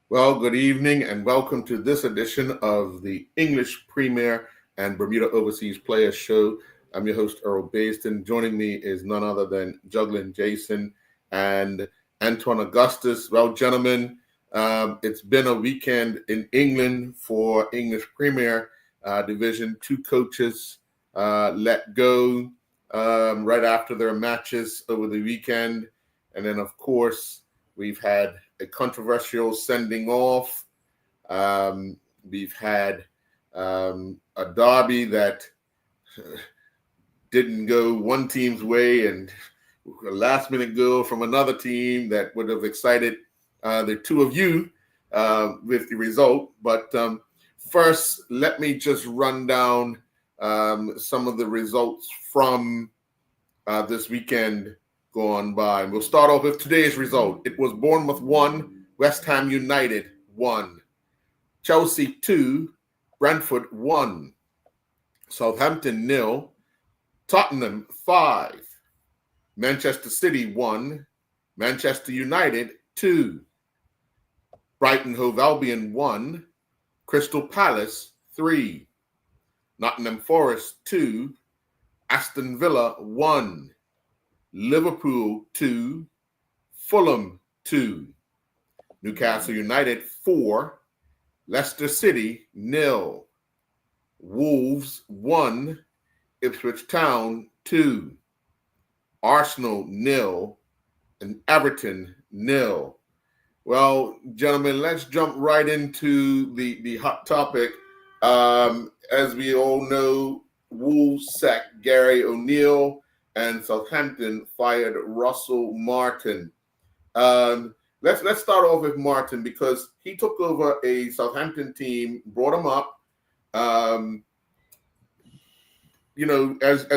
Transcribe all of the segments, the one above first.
Well, good evening and welcome to this edition of the English Premier and Bermuda Overseas Players Show. I'm your host, Earl Baston. Joining me is none other than Juggling Jason and Antoine Augustus. Well, gentlemen, it's been a weekend in England for English Premier Division. Two coaches let go right after their matches over the weekend. And then, of course, we've had a controversial sending off. We've had a derby that didn't go one team's way and a last minute goal from another team that would have excited the two of you with the result. But first, let me just run down some of the results from this weekend gone by. We'll start off with today's result. It was Bournemouth 1, West Ham United 1, Chelsea 2, Brentford 1, Southampton 0, Tottenham 5, Manchester City 1, Manchester United 2, Brighton Hove Albion 1, Crystal Palace 3, Nottingham Forest 2, Aston Villa 1, Liverpool 2, Fulham 2, Newcastle United 4, Leicester City 0, Wolves 1, Ipswich Town 2, Arsenal 0, and Everton 0. Well, gentlemen, let's jump right into the hot topic. As we all know, Wolves sacked Gary O'Neill and Southampton fired Russell Martin. Let's start off with Martin because he took over a Southampton team, brought them up. As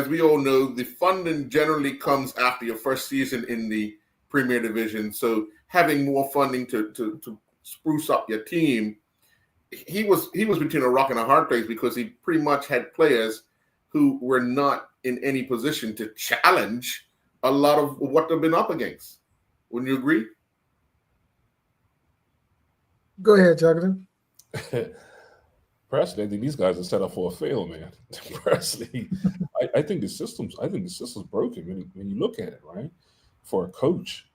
we all know, the funding generally comes after your first season in the Premier Division. So having more funding to spruce up your team, he was between a rock and a hard place because he pretty much had players who were not in any position to challenge a lot of what they've been up against. Wouldn't you agree? Go ahead, Juggling. Personally, I think these guys are set up for a fail, man. Personally, I think the system's broken when you look at it, right? For a coach,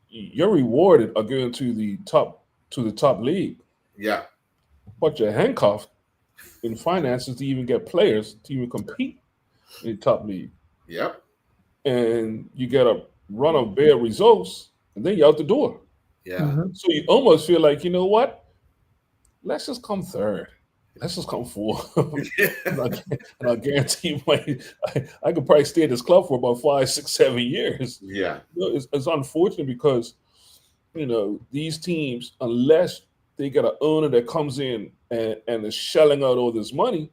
you're rewarded are going to the top league, Yeah. but you're handcuffed in finances to even get players to even compete in the top league. Yep. And you get a run of bad results, and then you're out the door. Yeah. Mm-hmm. So you almost feel like, you know what? Let's just come third. Let's just come fourth. and I guarantee you, I could probably stay at this club for about 5, 6, 7 years. Yeah. It's unfortunate because, these teams, unless they get an owner that comes in and is shelling out all this money,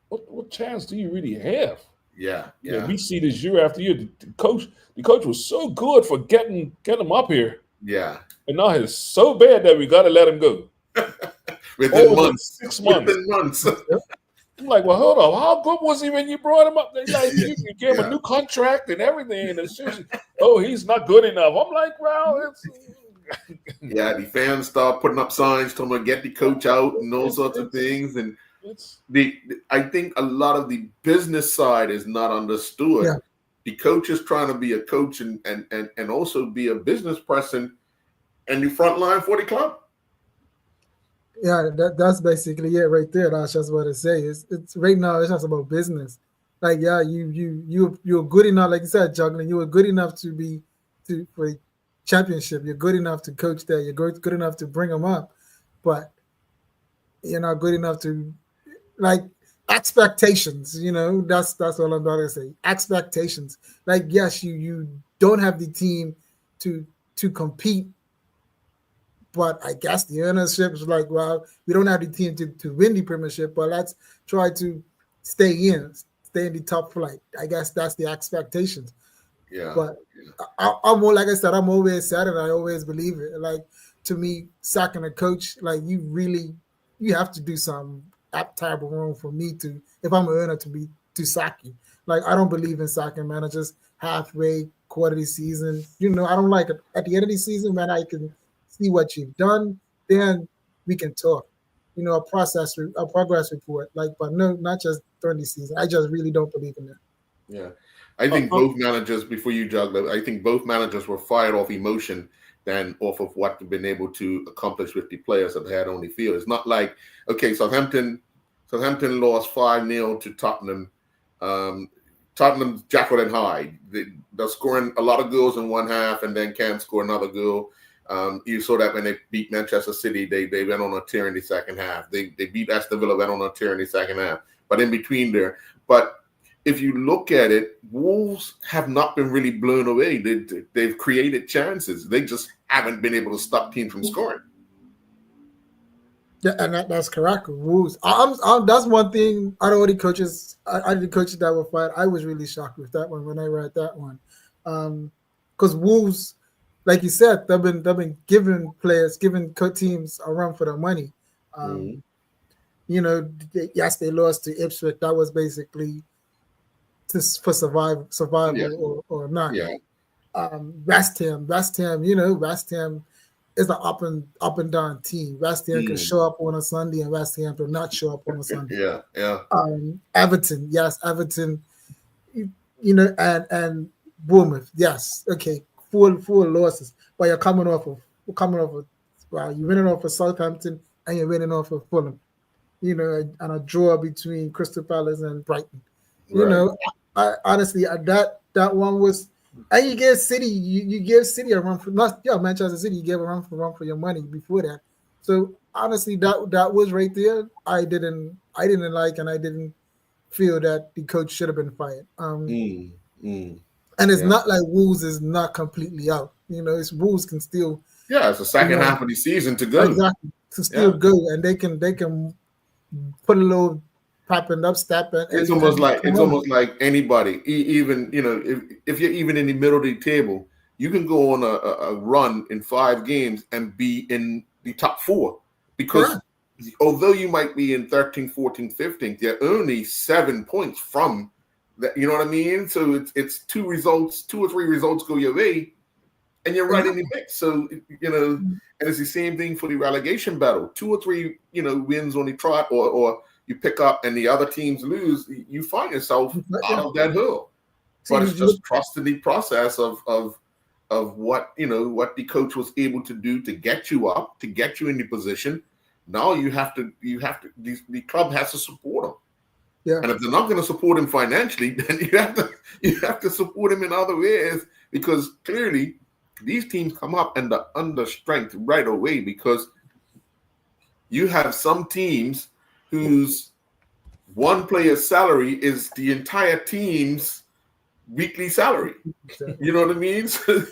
what chance do you really have? Yeah. We see this year after year. The coach was so good for getting him up here. Yeah. And now he's so bad that we got to let him go. Within months. 6 months. Within months. I'm like, well, hold on. How good was he when you brought him up? Like, you gave him a new contract and everything. And it's just, he's not good enough. I'm like, well, it's... Yeah, the fans start putting up signs telling them to get the coach out and those sorts of things. And I think a lot of the business side is not understood. Yeah. The coach is trying to be a coach and also be a business person and the front line for the club. Yeah, that's basically it right there. That's just what I say. It's right now. It's just about business. Like, yeah, you're good enough. Like you said, Juggling. You were good enough for a championship. You're good enough to coach there. You're good enough to bring them up, but you're not good enough to like expectations. That's all I'm about to say. Expectations. Like, yes, you don't have the team to compete. But I guess the ownership is like, well, we don't have the team to win the Premiership, but let's try to stay in the top flight. I guess that's the expectations. Yeah. But I'm more, like I said, I'm always said it. I always believe it. Like, to me, sacking a coach, like, you have to do something terrible wrong for me to, if I'm an owner, to sack you. Like, I don't believe in sacking managers. halfway, quarter of the season. I don't like it. At the end of the season, when I can see what you've done, then we can talk. A progress report. But no, not just during the season. I just really don't believe in that. Yeah. I think both managers, before you jug, I think both managers were fired off emotion than off of what they've been able to accomplish with the players that they had on the field. It's not like, okay, Southampton lost 5-0 to Tottenham. Tottenham's Jekyll and Hyde. They're scoring a lot of goals in one half and then can't score another goal. You saw that when they beat Manchester City, they went on a tear in the second half. They beat Aston Villa, went on a tear in the second half. But in between there, if you look at it, Wolves have not been really blown away. They've created chances. They just haven't been able to stop teams from scoring. Yeah, and that's correct. Wolves. That's one thing. I don't know the coaches. The coaches that were fired. I was really shocked with that one when I read that one, because Wolves, like you said, they've been giving teams a run for their money. Yes, they lost to Ipswich. That was basically for survival or not. Yeah. West Ham. West Ham is an up and down team. West Ham can show up on a Sunday, and West Ham can not show up on a Sunday. Yeah. Everton, and Bournemouth, yes, okay, full losses, but you're coming off of you're winning off of Southampton and you're winning off of Fulham, and a draw between Crystal Palace and Brighton. I honestly, that one was, and you give City, you give City a run for Manchester City, you gave a run for your money before that. So honestly, that was right there. I didn't like, and I didn't feel that the coach should have been fired. And it's not like Wolves is not completely out. It's Wolves can still. Yeah, it's the second half of the season to go. Exactly, to still go, and they can put a little popping up step. It's almost like anybody, even if you're even in the middle of the table, you can go on a run in 5 games and be in the top 4 because although you might be in 13th, 14th, 15th, you're only 7 points from that. You know what I mean? So it's 2 or 3 results go your way, and you're right in the mix. So and it's the same thing for the relegation battle. 2 or 3 wins on the trot, or you pick up and the other teams lose, you find yourself out of that hole. But it's just trusting the process of what the coach was able to do to get you up, to get you in the position. Now the club has to support them. Yeah. And if they're not going to support him financially, then you have to support him in other ways, because clearly these teams come up and they're under strength right away, because you have some teams whose one player's salary is the entire team's weekly salary. You know what I mean? So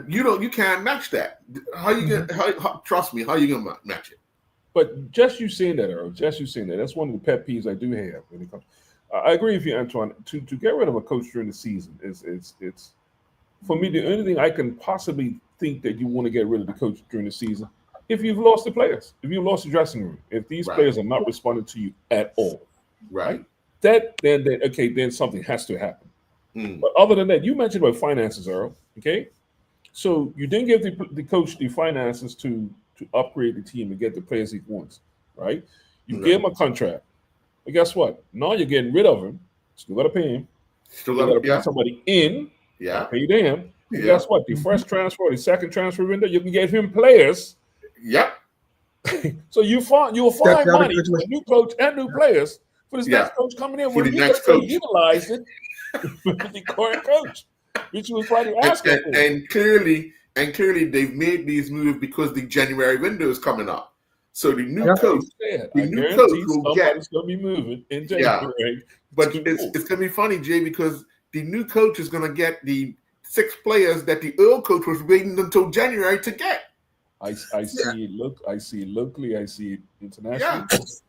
you can't match that. How you gonna? Trust me, how you gonna match it? But just you saying that, Earl, that's one of the pet peeves I do have when it comes. I agree with you, Antoine. To get rid of a coach during the season it's for me the only thing I can possibly think that you want to get rid of the coach during the season if you've lost the players, if you've lost the dressing room, if these players are not responding to you at all, right? Then something has to happen. But other than that, you mentioned about finances, Earl. Okay, so you didn't give the coach the finances to upgrade the team and get the players he wants, right? You gave him a contract, but guess what? Now you're getting rid of him. Still got to pay him. Still got to pay somebody in. Yeah, pay them. Yeah. Guess what? The first transfer, the second transfer window, you can get him players. Yep. So you'll find money for a new coach and new players for this next coach coming in. For the next coach, utilized it with the current coach, which was probably asking for. And clearly, they've made these moves because the January window is coming up. So the new coach, will get. Somebody's going to be moving in January. Yeah. But it's going to be funny, Jay, because the new coach is going to get the 6 players that the old coach was waiting until January to get. I see it. I see it locally. I see it internationally. Yeah. That's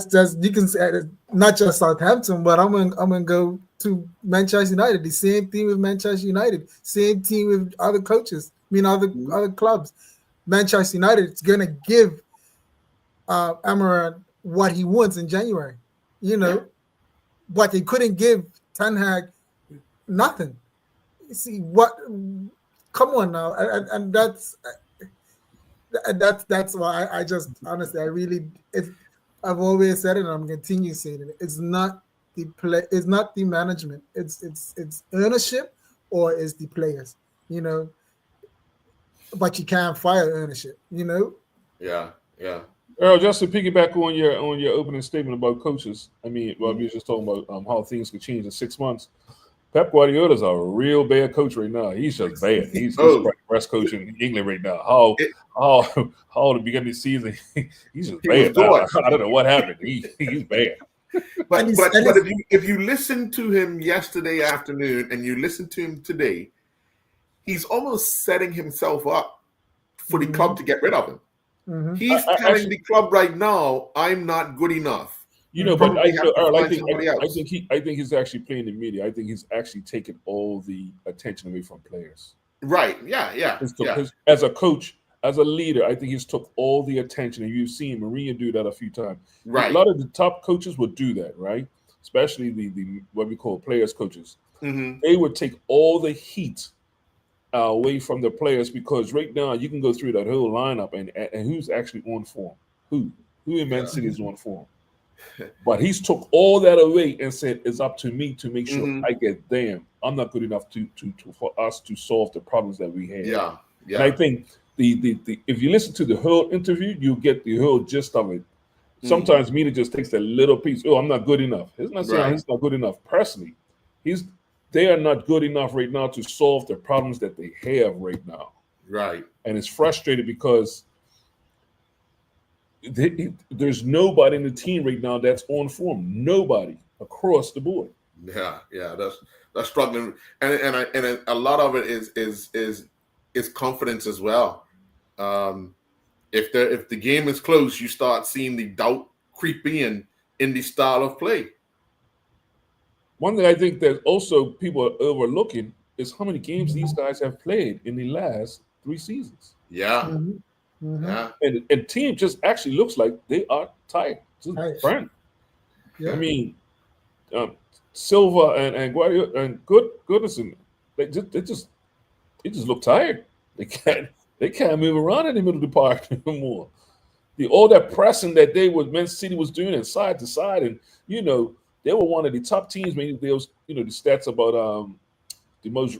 just, you can say not just Southampton, but I'm gonna go to Manchester United. The same thing with Manchester United. Same team with other coaches. Other clubs. Manchester United is gonna give Amaran what he wants in January. but they couldn't give Ten Hag nothing. You see what? Come on now, and that's why I just honestly I really I've always said it and I'm continue saying it. It's not the play. It's not the management. It's ownership or it's the players. You know, but you can't fire ownership. You know. Yeah. Yeah. Earl, just to piggyback on your opening statement about coaches, I mean, well, we were just talking about how things could change in 6 months. Pep Guardiola's a real bad coach right now. He's just bad. He's the best coach in England right now. How to begin the season, he's just bad. I don't know what happened. He's bad. But if you listen to him yesterday afternoon and you listen to him today, he's almost setting himself up for the club to get rid of him. Mm-hmm. He's telling the club right now, "I'm not good enough." You know, but I think he's actually playing the media. I think he's actually taking all the attention away from players. Right? Yeah. As a coach, as a leader, I think he's took all the attention, and you've seen Mourinho do that a few times. Right. A lot of the top coaches would do that, right? Especially the what we call players coaches. Mm-hmm. They would take all the heat away from the players, because right now you can go through that whole lineup and who's actually on form. Who in Man City is on form? But he's took all that away and said it's up to me to make sure I get them. I'm not good enough to for us to solve the problems that we have. Yeah. And I think the if you listen to the whole interview, you get the whole gist of it. Sometimes media just takes a little piece. Oh, I'm not good enough. It's not saying he's not good enough personally. They are not good enough right now to solve the problems that they have right now. Right. And it's frustrating because there's nobody in the team right now that's on form. Nobody across the board. Yeah. That's struggling, and a lot of it is confidence as well. If the game is close, you start seeing the doubt creep in the style of play. One thing I think that also people are overlooking is how many games these guys have played in the last 3 seasons. Yeah. Mm-hmm. Yeah. And team just actually looks like they are tired. Burnt. Yeah. I mean, Silva and Guardiola and Goodison, they just look tired. They can't move around in the middle of the park anymore. All that pressing that Man City was doing and side to side, and they were one of the top teams. Maybe there was the stats about the most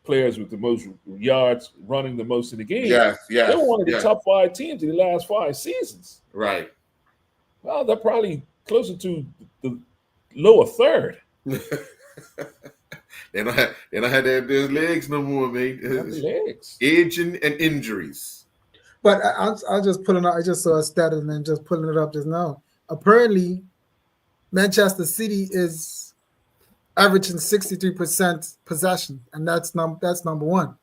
players with the most yards running the most in the game. Yes. They were one of the top 5 teams in the last 5 seasons. Right. Well, they're probably closer to the lower third. They don't have their legs no more, mate. Legs. Aging and injuries. But I'll just put it out. I just saw a stat and then just pulling it up just now. Apparently, Manchester City is averaging 63% possession, and that's number one.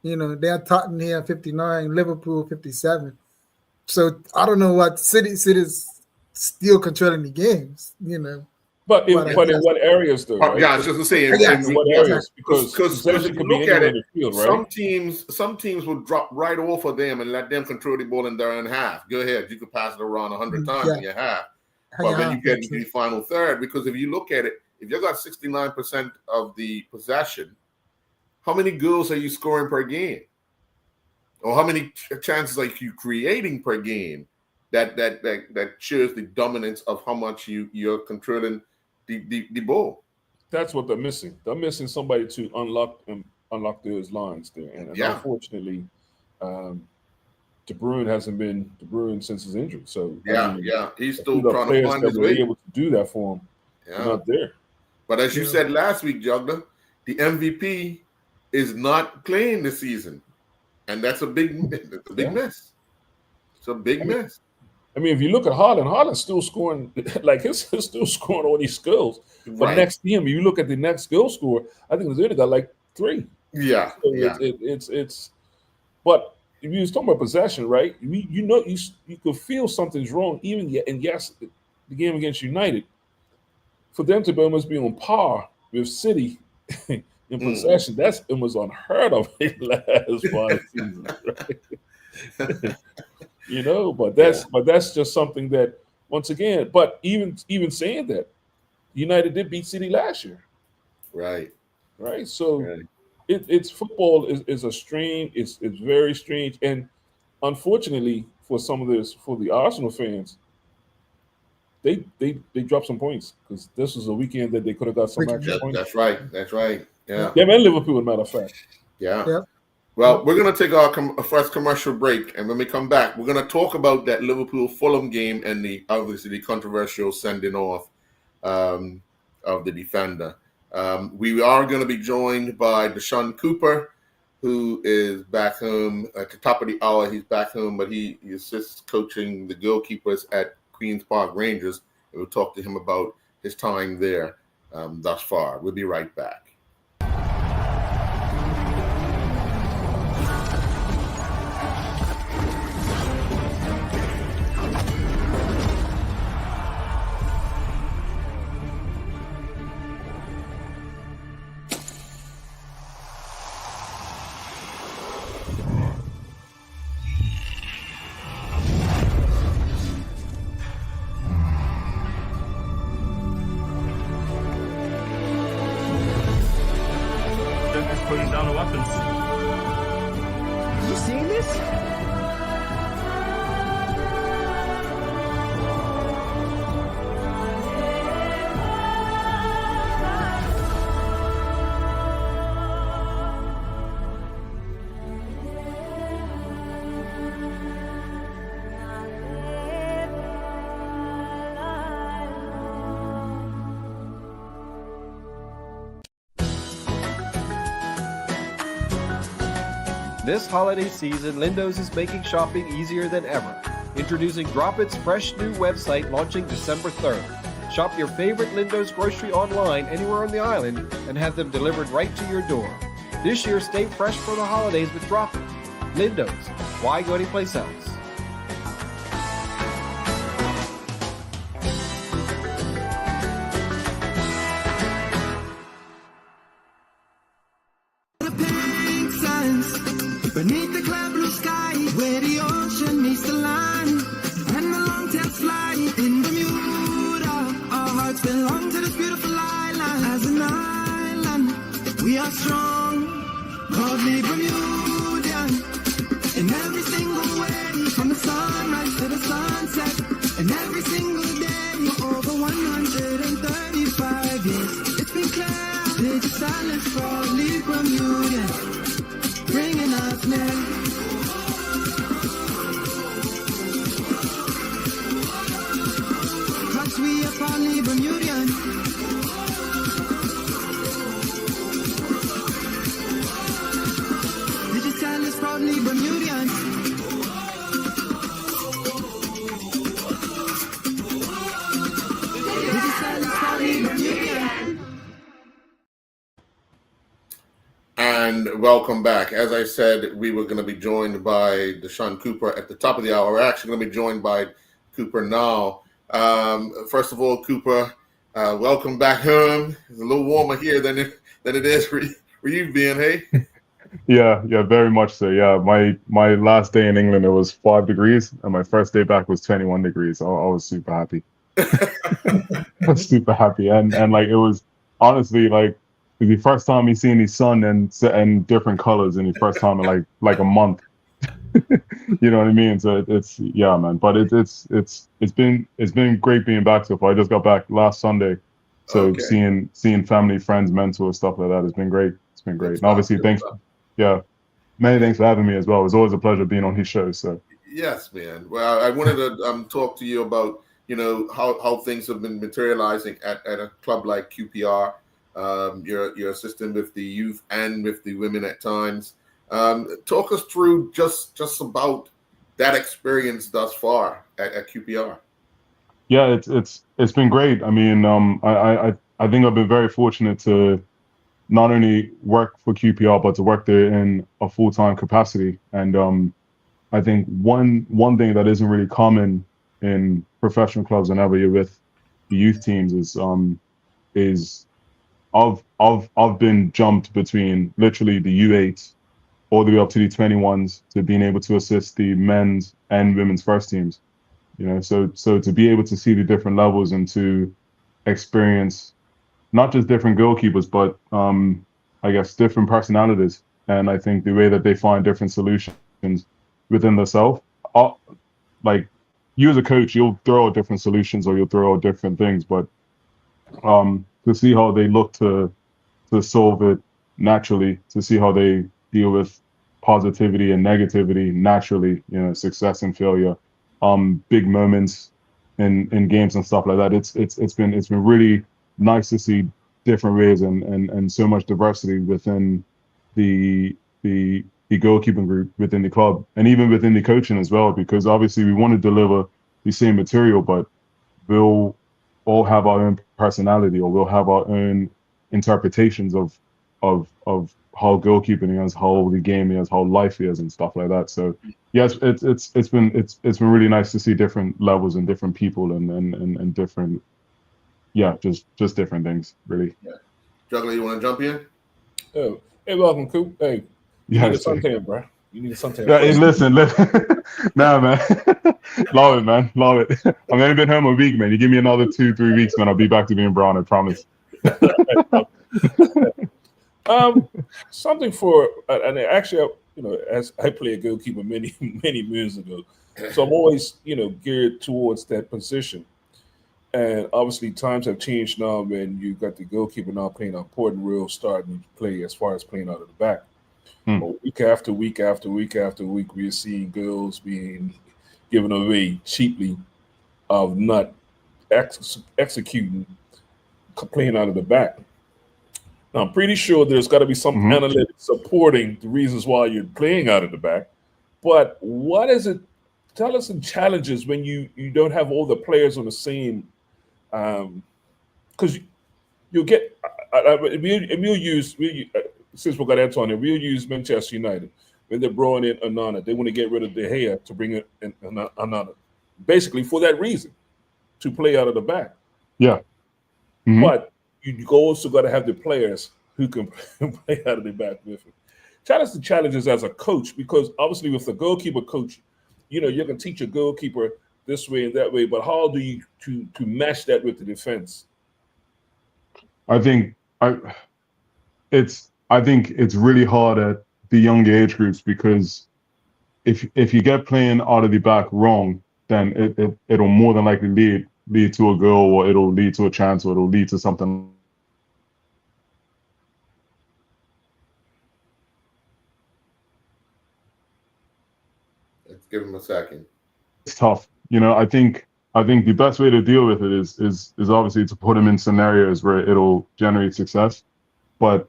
They're Tottenham 59, Liverpool 57. So I don't know what City's still controlling the games. But in what areas though? Right? Yeah, I was just gonna say in what areas, because if you look at it, field, right? some teams will drop right off of them and let them control the ball in their own half. Go ahead, you could pass it around 100 times in your half. But when you get into the final third, because if you look at it, if you got 69% of the possession, how many goals are you scoring per game? Or how many chances are you creating per game? That shows the dominance of how much you're controlling the ball. That's what they're missing. They're missing somebody to unlock those lines there. And unfortunately, De Bruyne hasn't been De Bruyne since his injury. So he's still trying to find his way. Able to do that for him. Yeah. Not there. But as you said last week, Juggler, the MVP is not playing this season, and that's a big miss. It's a big miss. I mean, if you look at Haaland's still scoring, like he's still scoring all these goals. But next to him, you look at the next goal scorer, I think he's only got like 3. Yeah. So it's but if you was talking about possession, right? You could feel something's wrong, and yes, the game against United, for them to almost be on par with City in possession, that's almost unheard of in the last 5 seasons, right? But that's just something that, once again, but even saying that, United did beat City last year, Right. right? So Right. it's football is a strange. It's very strange, and unfortunately for some of this, for the Arsenal fans, they dropped some points because this was a weekend that they could have got some extra points. That's right. That's right. Yeah. Yeah. Them and Liverpool, as a matter of fact. Yeah. Yeah. Well, we're going to take our first commercial break, and when we come back, we're going to talk about that Liverpool-Fulham game and obviously the controversial sending off of the defender. We are going to be joined by Deshaun Cooper, who is back home at the top of the hour. He's back home, but he assists coaching the goalkeepers at Queens Park Rangers, and we'll talk to him about his time there thus far. We'll be right back. Putting down the weapons. You seen this? This holiday season, Lindo's is making shopping easier than ever. Introducing Drop It's fresh new website launching December 3rd. Shop your favorite Lindo's grocery online anywhere on the island and have them delivered right to your door. This year, stay fresh for the holidays with Drop It. Lindo's. Why go anyplace else? Beneath the cloud blue sky, where the ocean meets the land, and the long tail fly in Bermuda. Our hearts belong to this beautiful island. As an island, we are strong, proudly Bermudian. In every single way, from the sunrise to the sunset, and every single day for over 135 years. It's been clear, it's silence, proudly Bermudian. Bringing us men. Cause we are proudly Bermudian. Digital is proudly Bermudian. Digital is proudly Bermudian. And welcome back. As I said, we were going to be joined by Deshaun Cooper at the top of the hour. We're actually going to be joined by Cooper now. First of all, Cooper, welcome back home. It's a little warmer here than it is where you've been, hey? Yeah, very much so. Yeah, my last day in England, it was 5 degrees, and my first day back was 21 degrees. I was super happy. I was super happy, and like it was honestly like the first time you seeing the sun and different colors in the first time in like a month. You know what I mean? So it's yeah, man. But it's been great being back so far. I just got back last Sunday, so Okay. seeing family, friends, mentors, stuff like that has been great. It's been great. And obviously, thanks. Yeah, many thanks for having me as well. It was always a pleasure being on his show. So Yes, man. Well, I wanted to talk to you about how things have been materializing at a club like QPR. You're assisting with the youth and with the women at times. Talk us through just about that experience thus far at QPR. yeah, it's been great. I mean, I think I've been very fortunate to not only work for QPR but to work there in a full-time capacity. And I think one thing that isn't really common in professional clubs whenever you're with the youth teams is I've been jumped between literally the U8 all the way up to the 21s to being able to assist the men's and women's first teams. So to be able to see the different levels and to experience not just different goalkeepers, but I guess different personalities. And I think the way that they find different solutions within themselves, like you as a coach, you'll throw out different solutions or you'll throw out different things, but to see how they look to solve it naturally, to see how they deal with positivity and negativity naturally, you know, success and failure, big moments in games and stuff like that. It's been really nice to see different ways and so much diversity within the goalkeeping group within the club and even within the coaching as well, because obviously we want to deliver the same material, but we'll all have our own personality or we'll have our own interpretations of how goalkeeping is, how the game is, how life is, and stuff like that. So yes, it's been really nice to see different levels and different people and different, just different things really. Yeah. Juggler, you want to jump in? Oh, hey, welcome, Coop. Hey, you Yeah, need a suntan, bro. You need a suntan. yeah, hey, listen. Nah, man. Love it, man. Love it. I've only been home a week, man. You give me another 2-3 weeks, man. I'll be back to being brown, I promise. Something for, and actually, you know, as I played goalkeeper many moons ago, so I'm always, you know, geared towards that position. And obviously, times have changed now when you got the goalkeeper now playing an important role starting to play as far as playing out of the back. But week after week after week after week, we're seeing goals being given away cheaply of not executing playing out of the back. Now, I'm pretty sure there's got to be some analytics supporting the reasons why you're playing out of the back. But what is it? Tell us some challenges when you don't have all the players on the same. Because you'll get. We'll use since we got Antonio, we'll use Manchester United when they're brought in Onana. They want to get rid of De Gea to bring in Onana, basically for that reason, to play out of the back. Yeah. But you also got to have the players who can play out of the back with it. Tell us the challenges as a coach, because obviously with the goalkeeper coach, you know, you can teach a goalkeeper this way and that way, but how do you to match that with the defense? I think it's really hard at the young age groups, because if you get playing out of the back wrong, then it'll more than likely lead to a goal, or it'll lead to a chance, or it'll lead to something. Let's give him a second. It's tough. You know, I think the best way to deal with it is obviously to put them in scenarios where it'll generate success, but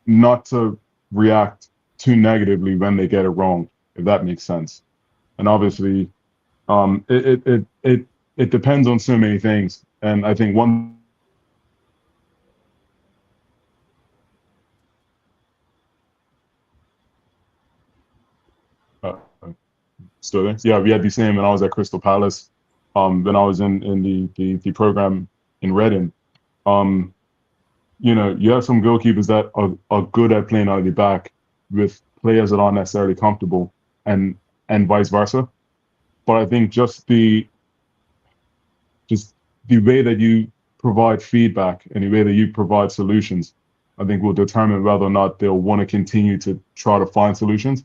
not to react too negatively when they get it wrong, if that makes sense. And obviously, it depends on so many things. And I think one. Still there? Yeah, we had the same when I was at Crystal Palace. When I was in the program in Reading. You know, you have some goalkeepers that are good at playing out of the back with players that aren't necessarily comfortable, and vice versa. But I think just the way that you provide feedback and the way that you provide solutions, I think will determine whether or not they'll want to continue to try to find solutions,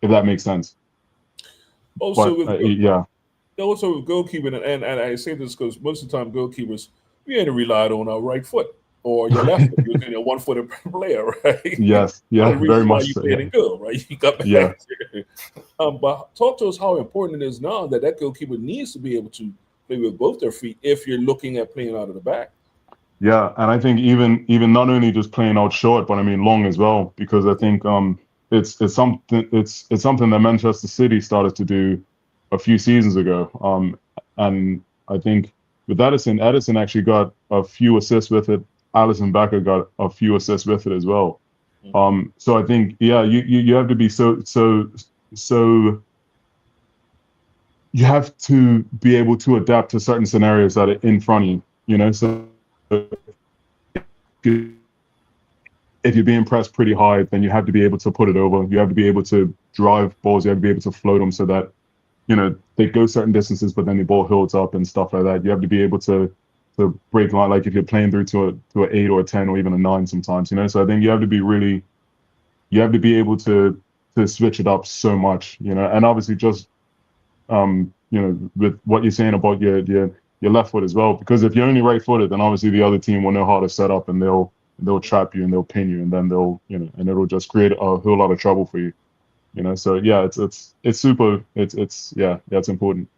if that makes sense. Also, but, yeah. Also with goalkeeping, and I say this because most of the time goalkeepers, we ain't relied on our right foot or your left foot. You're a one-footed player, right? Yes, yeah, very much you so. played in goal, right? You got back here. But talk to us how important it is now that goalkeeper needs to be able to play with both their feet if you're looking at playing out of the back. Yeah, and I think even not only just playing out short, but I mean long as well, because I think it's something that Manchester City started to do a few seasons ago. And I think with Edison actually got a few assists with it. Alisson Becker got a few assists with it as well. So I think, yeah, you have to be so you have to be able to adapt to certain scenarios that are in front of you, you know. So if you're being pressed pretty high, then you have to be able to put it over. You have to be able to drive balls. You have to be able to float them so that, you know, they go certain distances, but then the ball holds up and stuff like that. You have to be able to to break line, like if you're playing through to an 8 or a 10 or even a 9 sometimes, you know. So I think you have to be able to switch it up so much, you know, and obviously just you know, with what you're saying about your left foot as well, because if you're only right-footed, then obviously the other team will know how to set up, and they'll trap you and they'll pin you, and then they'll, you know, and it'll just create a whole lot of trouble for you, you know. So yeah, it's super, it's important.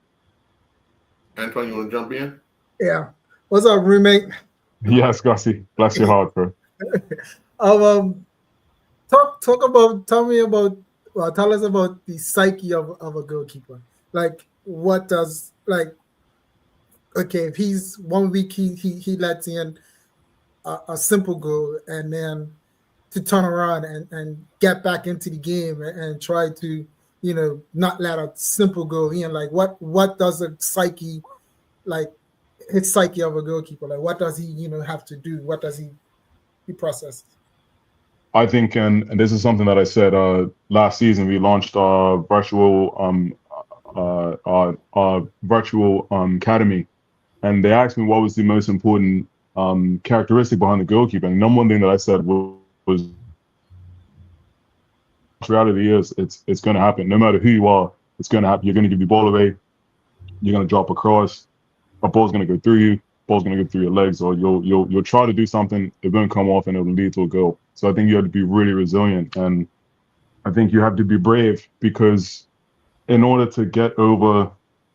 Antoine, you want to jump in? Yeah. What's up, roommate? Yes, Gussie, bless your heart, bro. Um, tell me about, well, tell us about the psyche of a goalkeeper. Like, what does, like, okay, if he's 1 week, he lets in a simple goal, and then to turn around and get back into the game and try to, you know, not let a simple goal in. Like, what does a psyche, like, his psyche of a goalkeeper, like, what does he, you know, have to do? What does he process? I think, and this is something that I said last season. We launched our virtual academy, and they asked me what was the most important characteristic behind the goalkeeper. And the number one thing that I said was reality is it's going to happen. No matter who you are, it's going to happen. You're going to give the ball away. You're going to drop a cross. A ball's going to go through you. Ball's going to go through your legs, or you'll try to do something. It won't come off, and it'll lead to a goal. So I think you have to be really resilient, and I think you have to be brave, because in order to get over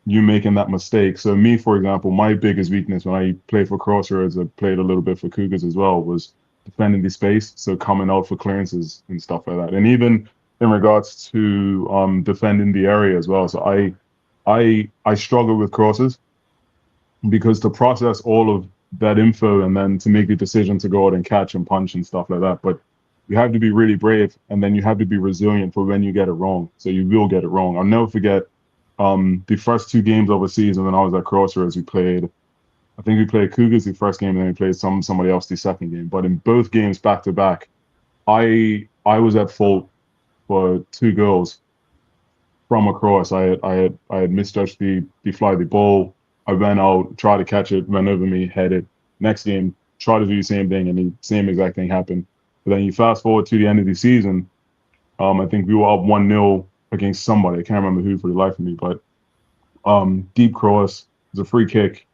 you making that mistake. So me, for example, my biggest weakness when I played for Crossroads, I played a little bit for Cougars as well, was defending the space. So coming out for clearances and stuff like that. And even in regards to defending the area as well. So I struggle with crosses, because to process all of that info and then to make the decision to go out and catch and punch and stuff like that. But you have to be really brave, and then you have to be resilient for when you get it wrong. So you will get it wrong. I'll never forget the first 2 games of a season when I was at Crossroads. I think we played Cougars the first game, and then we played somebody else the second game. But in both games back to back, I was at fault for 2 goals from a cross. I had misjudged the fly of the ball. I ran out, tried to catch it, ran over me, headed. Next game, try to do the same thing, and the same exact thing happened. But then you fast forward to the end of the season. I think we were up 1-0 against somebody. I can't remember who for the life of me, but deep cross, it was a free kick.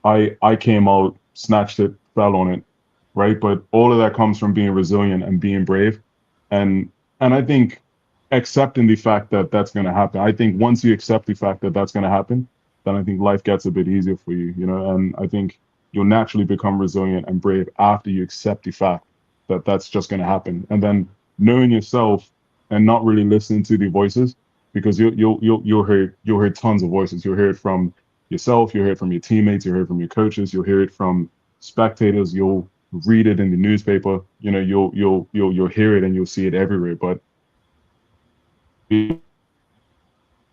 I came out, snatched it, fell on it, right? But all of that comes from being resilient and being brave, and I think accepting the fact that that's going to happen. I think once you accept the fact that that's going to happen, then I think life gets a bit easier for you, you know. And I think you'll naturally become resilient and brave after you accept the fact that that's just going to happen, and then knowing yourself and not really listening to the voices, because you'll hear tons of voices. You'll hear it from yourself, you'll hear it from your teammates, you'll hear it from your coaches, you'll hear it from spectators, you'll read it in the newspaper, you know, you'll hear it and you'll see it everywhere. But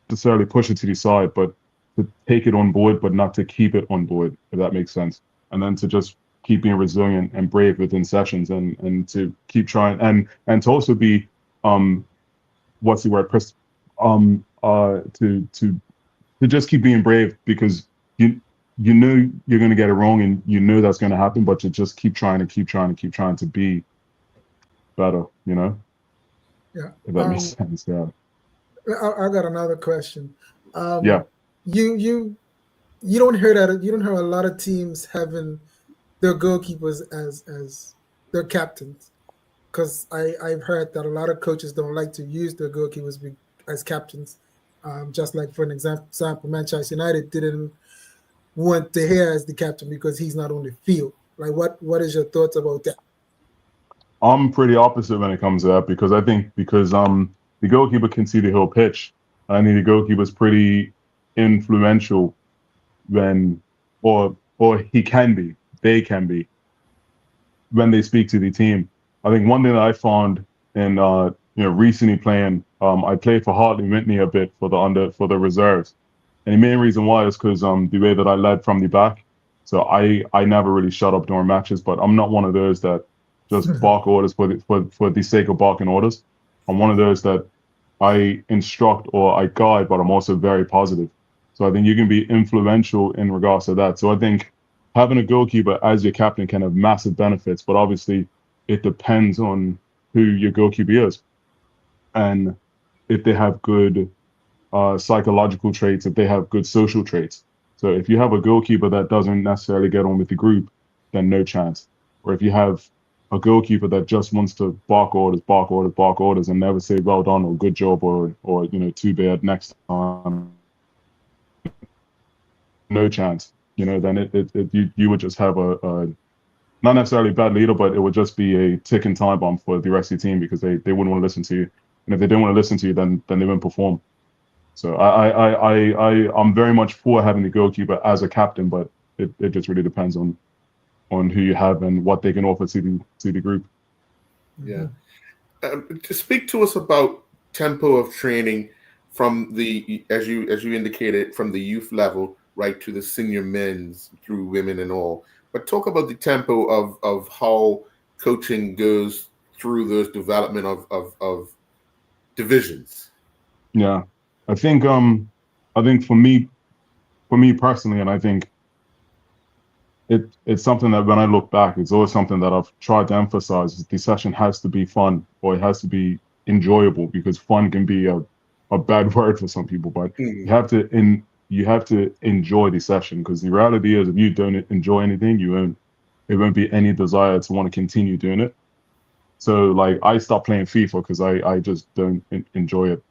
necessarily push it to the side, but to take it on board, but not to keep it on board, if that makes sense. And then to just keep being resilient and brave within sessions, and to keep trying, and to also be what's the word, to just keep being brave, because you know you're going to get it wrong, and you know that's going to happen, but to just keep trying to be better, you know. Yeah, if that makes sense. Yeah. I got another question. Yeah. You don't hear that. You don't hear a lot of teams having their goalkeepers as their captains, because I've heard that a lot of coaches don't like to use their goalkeepers as captains. Just like, for an example, Manchester United didn't want De Gea as the captain because he's not on the field. Like, what is your thoughts about that? I'm pretty opposite when it comes to that, because I think the goalkeeper can see the whole pitch. I think the goalkeeper is pretty influential when, or he can be, they can be, when they speak to the team. I think one thing that I found in recently playing, I played for Hartley Whitney a bit for the reserves, and the main reason why is because the way that I led from the back. So I never really shut up during matches, but I'm not one of those that just bark orders for the sake of barking orders. I'm one of those that I instruct or I guide, but I'm also very positive. So I think you can be influential in regards to that. So I think having a goalkeeper as your captain can have massive benefits, but obviously it depends on who your goalkeeper is and if they have good psychological traits, if they have good social traits. So if you have a goalkeeper that doesn't necessarily get on with the group, then no chance. Or if you have a goalkeeper that just wants to bark orders, bark orders, bark orders, and never say well done or good job or too bad next time, no chance. Then you would just have a not necessarily bad leader, but it would just be a ticking time bomb for the rest of the team because they wouldn't want to listen to you. And if they didn't want to listen to you, then they wouldn't perform. So I'm very much for having the goalkeeper as a captain, but it just really depends on who you have and what they can offer to the group. Yeah. To speak to us about tempo of training from the as you indicated from the youth level right to the senior men's through women and all. But talk about the tempo of how coaching goes through those development of divisions. Yeah, I think for me personally, and I think it's something that when I look back, it's always something that I've tried to emphasize is the session has to be fun or it has to be enjoyable because fun can be a bad word for some people, but you have to enjoy the session because the reality is if you don't enjoy anything, it won't be any desire to want to continue doing it. So like I stopped playing FIFA because I just don't enjoy it.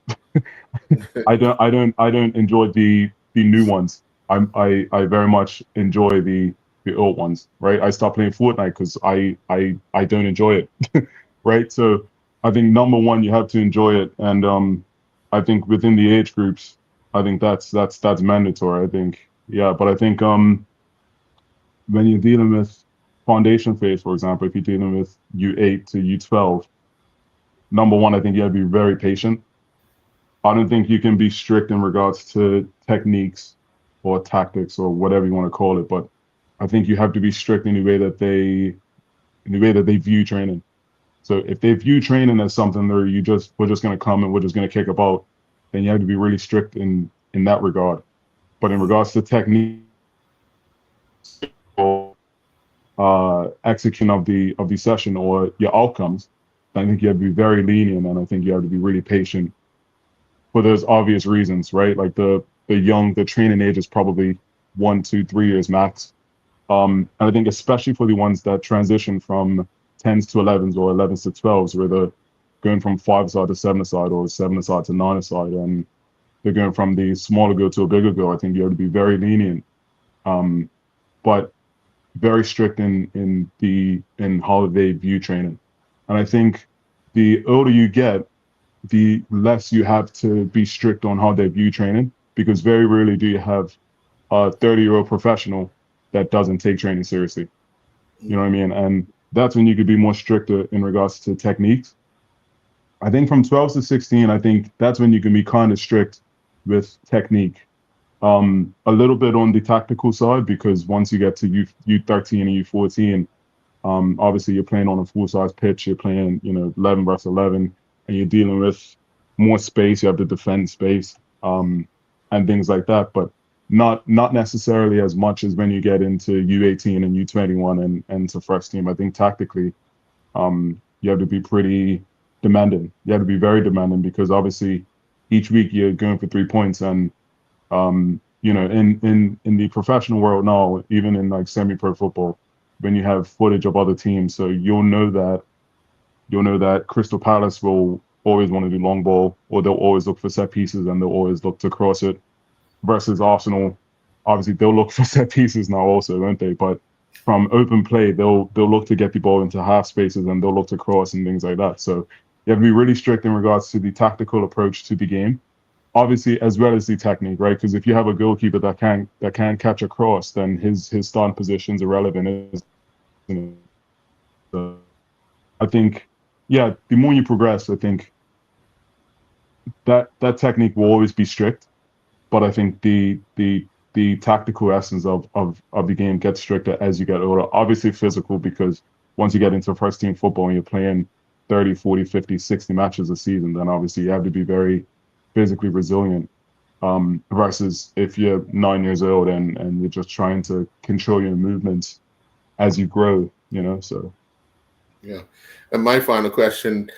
I don't enjoy the new ones. I very much enjoy the old ones, right? I stopped playing Fortnite because I don't enjoy it, right? So I think number one, you have to enjoy it, and I think within the age groups, I think that's mandatory. I think but I think when you're dealing with foundation phase, for example, if you're dealing with U8 to U12, number one, I think you have to be very patient. I don't think you can be strict in regards to techniques or tactics or whatever you want to call it, but I think you have to be strict in the way that they view training. So if they view training as something where we're just going to come and we're just going to kick about, then you have to be really strict in that regard. But in regards to technique or execution of the session or your outcomes, I think you have to be very lenient, and I think you have to be really patient for those obvious reasons, right? Like the training age is probably 1, 2, 3 years max. And I think especially for the ones that transition from 10s to 11s or 11s to 12s, where they're going from 5-a-side to 7-a-side or 7-a-side to 9-a-side, and they're going from the smaller girl to a bigger girl, I think you have to be very lenient, but very strict in how they view training. And I think the older you get, the less you have to be strict on how they view training, because very rarely do you have a 30-year-old professional that doesn't take training seriously. You know what I mean? And that's when you could be more stricter in regards to techniques. I think from 12 to 16, I think that's when you can be kind of strict with technique. A little bit on the tactical side, because once you get to U13 and U14, obviously you're playing on a full-size pitch, you're playing 11 versus 11, and you're dealing with more space, you have to defend space, and things like that, but not necessarily as much as when you get into U18 and U21 and to first team. I think tactically, you have to be pretty demanding. You have to be very demanding because obviously each week you're going for 3 points, and in the professional world now, even in like semi-pro football, when you have footage of other teams, so you'll know that Crystal Palace will always want to do long ball, or they'll always look for set pieces and they'll always look to cross it. Versus Arsenal, obviously they'll look for set pieces now also, won't they? But from open play, they'll look to get the ball into half spaces and they'll look to cross and things like that. So you have to be really strict in regards to the tactical approach to the game, obviously, as well as the technique, right? Because if you have a goalkeeper that can catch a cross, then his starting position's irrelevant. So I think, the more you progress, I think that technique will always be strict. But I think the tactical essence of the game gets stricter as you get older. Obviously physical, because once you get into first team football and you're playing 30, 40, 50, 60 matches a season, then obviously you have to be very physically resilient. versus if you're 9 years old and you're just trying to control your movements as you grow, so. Yeah. And my final question,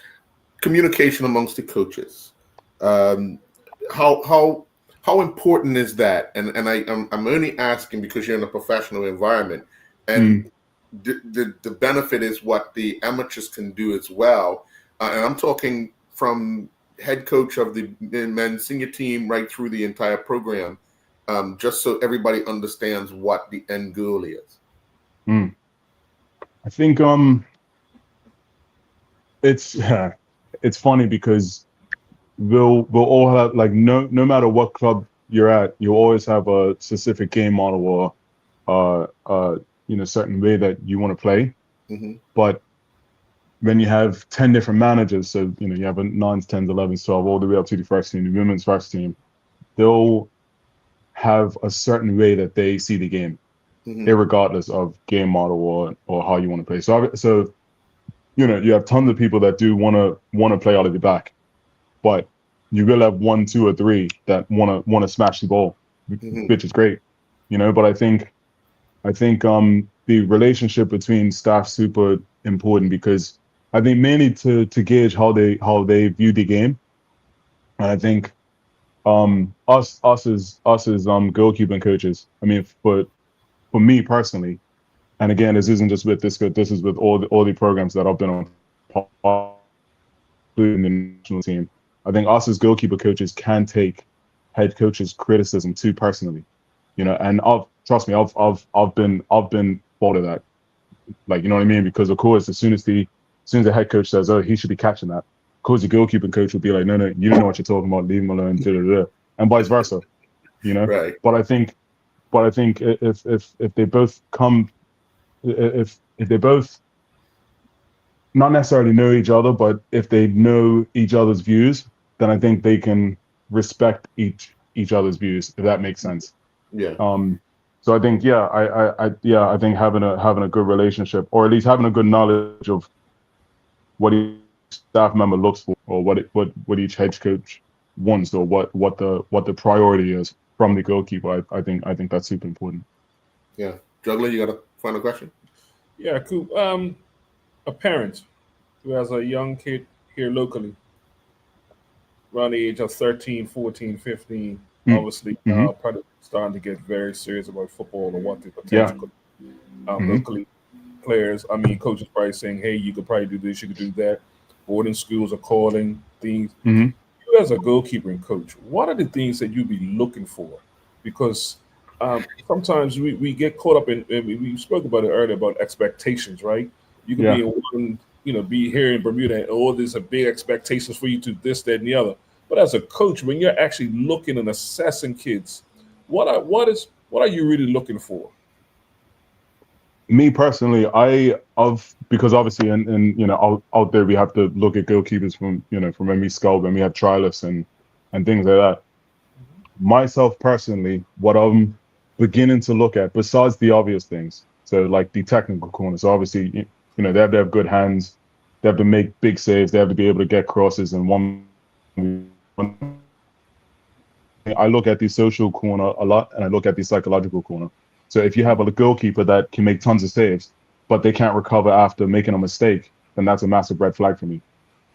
communication amongst the coaches. Um, how important is that? And I'm only asking because you're in a professional environment, and the benefit is what the amateurs can do as well. And I'm talking from head coach of the men's senior team right through the entire program, just so everybody understands what the end goal is. I think it's funny because we'll all have, like, no matter what club you're at, you always have a specific game model or certain way that you want to play. Mm-hmm. But when you have 10 different managers, so you have a 9s, 10s, 11s, 12, all the way up to the first team, the women's first team, they'll have a certain way that they see the game, irregardless of game model or how you want to play. So you have tons of people that do want to play out of the back, but you will have 1, 2, or 3 that want to smash the ball, which is great, But I think the relationship between staff super important, because I think mainly to gauge how they view the game. And I think us as goalkeeping coaches, I mean, for me personally, and again, this isn't just with this is with all the programs that I've been on, including the national team. I think us as goalkeeper coaches can take head coaches' criticism too personally, and trust me, I've been part of that, like, you know what I mean? Because of course, as soon as the head coach says, "Oh, he should be catching that," of course the goalkeeping coach will be like, "No, you don't know what you're talking about. Leave him alone." And vice versa, Right. But I think if they both come, if they both not necessarily know each other, but if they know each other's views, then I think they can respect each other's views, if that makes sense. Yeah. So I think, I think having a good relationship, or at least having a good knowledge of what each staff member looks for, or what each head coach wants, or what the priority is from the goalkeeper, I think that's super important. Yeah. Juggler, you got a final question? Yeah, cool. A parent who has a young kid here locally, around the age of 13, 14, 15, obviously probably starting to get very serious about football and what the potential locally players, coaches probably saying, hey, you could probably do this, you could do that. Boarding schools are calling things. You as a goalkeeper and coach, what are the things that you'd be looking for? Because sometimes we get caught up in, we spoke about it earlier, about expectations, right? You can be in one, be here in Bermuda, and all these are big expectations for you to this, that, and the other. But as a coach, when you're actually looking and assessing kids, what are you really looking for? Me personally, because obviously, and out there we have to look at goalkeepers from when we scout, when we have trialists and things like that. Myself personally, what I'm beginning to look at, besides the obvious things, so like the technical corners, obviously, they have to have good hands, they have to make big saves, they have to be able to get crosses and one. I look at the social corner a lot, and I look at the psychological corner. So if you have a goalkeeper that can make tons of saves, but they can't recover after making a mistake, then that's a massive red flag for me.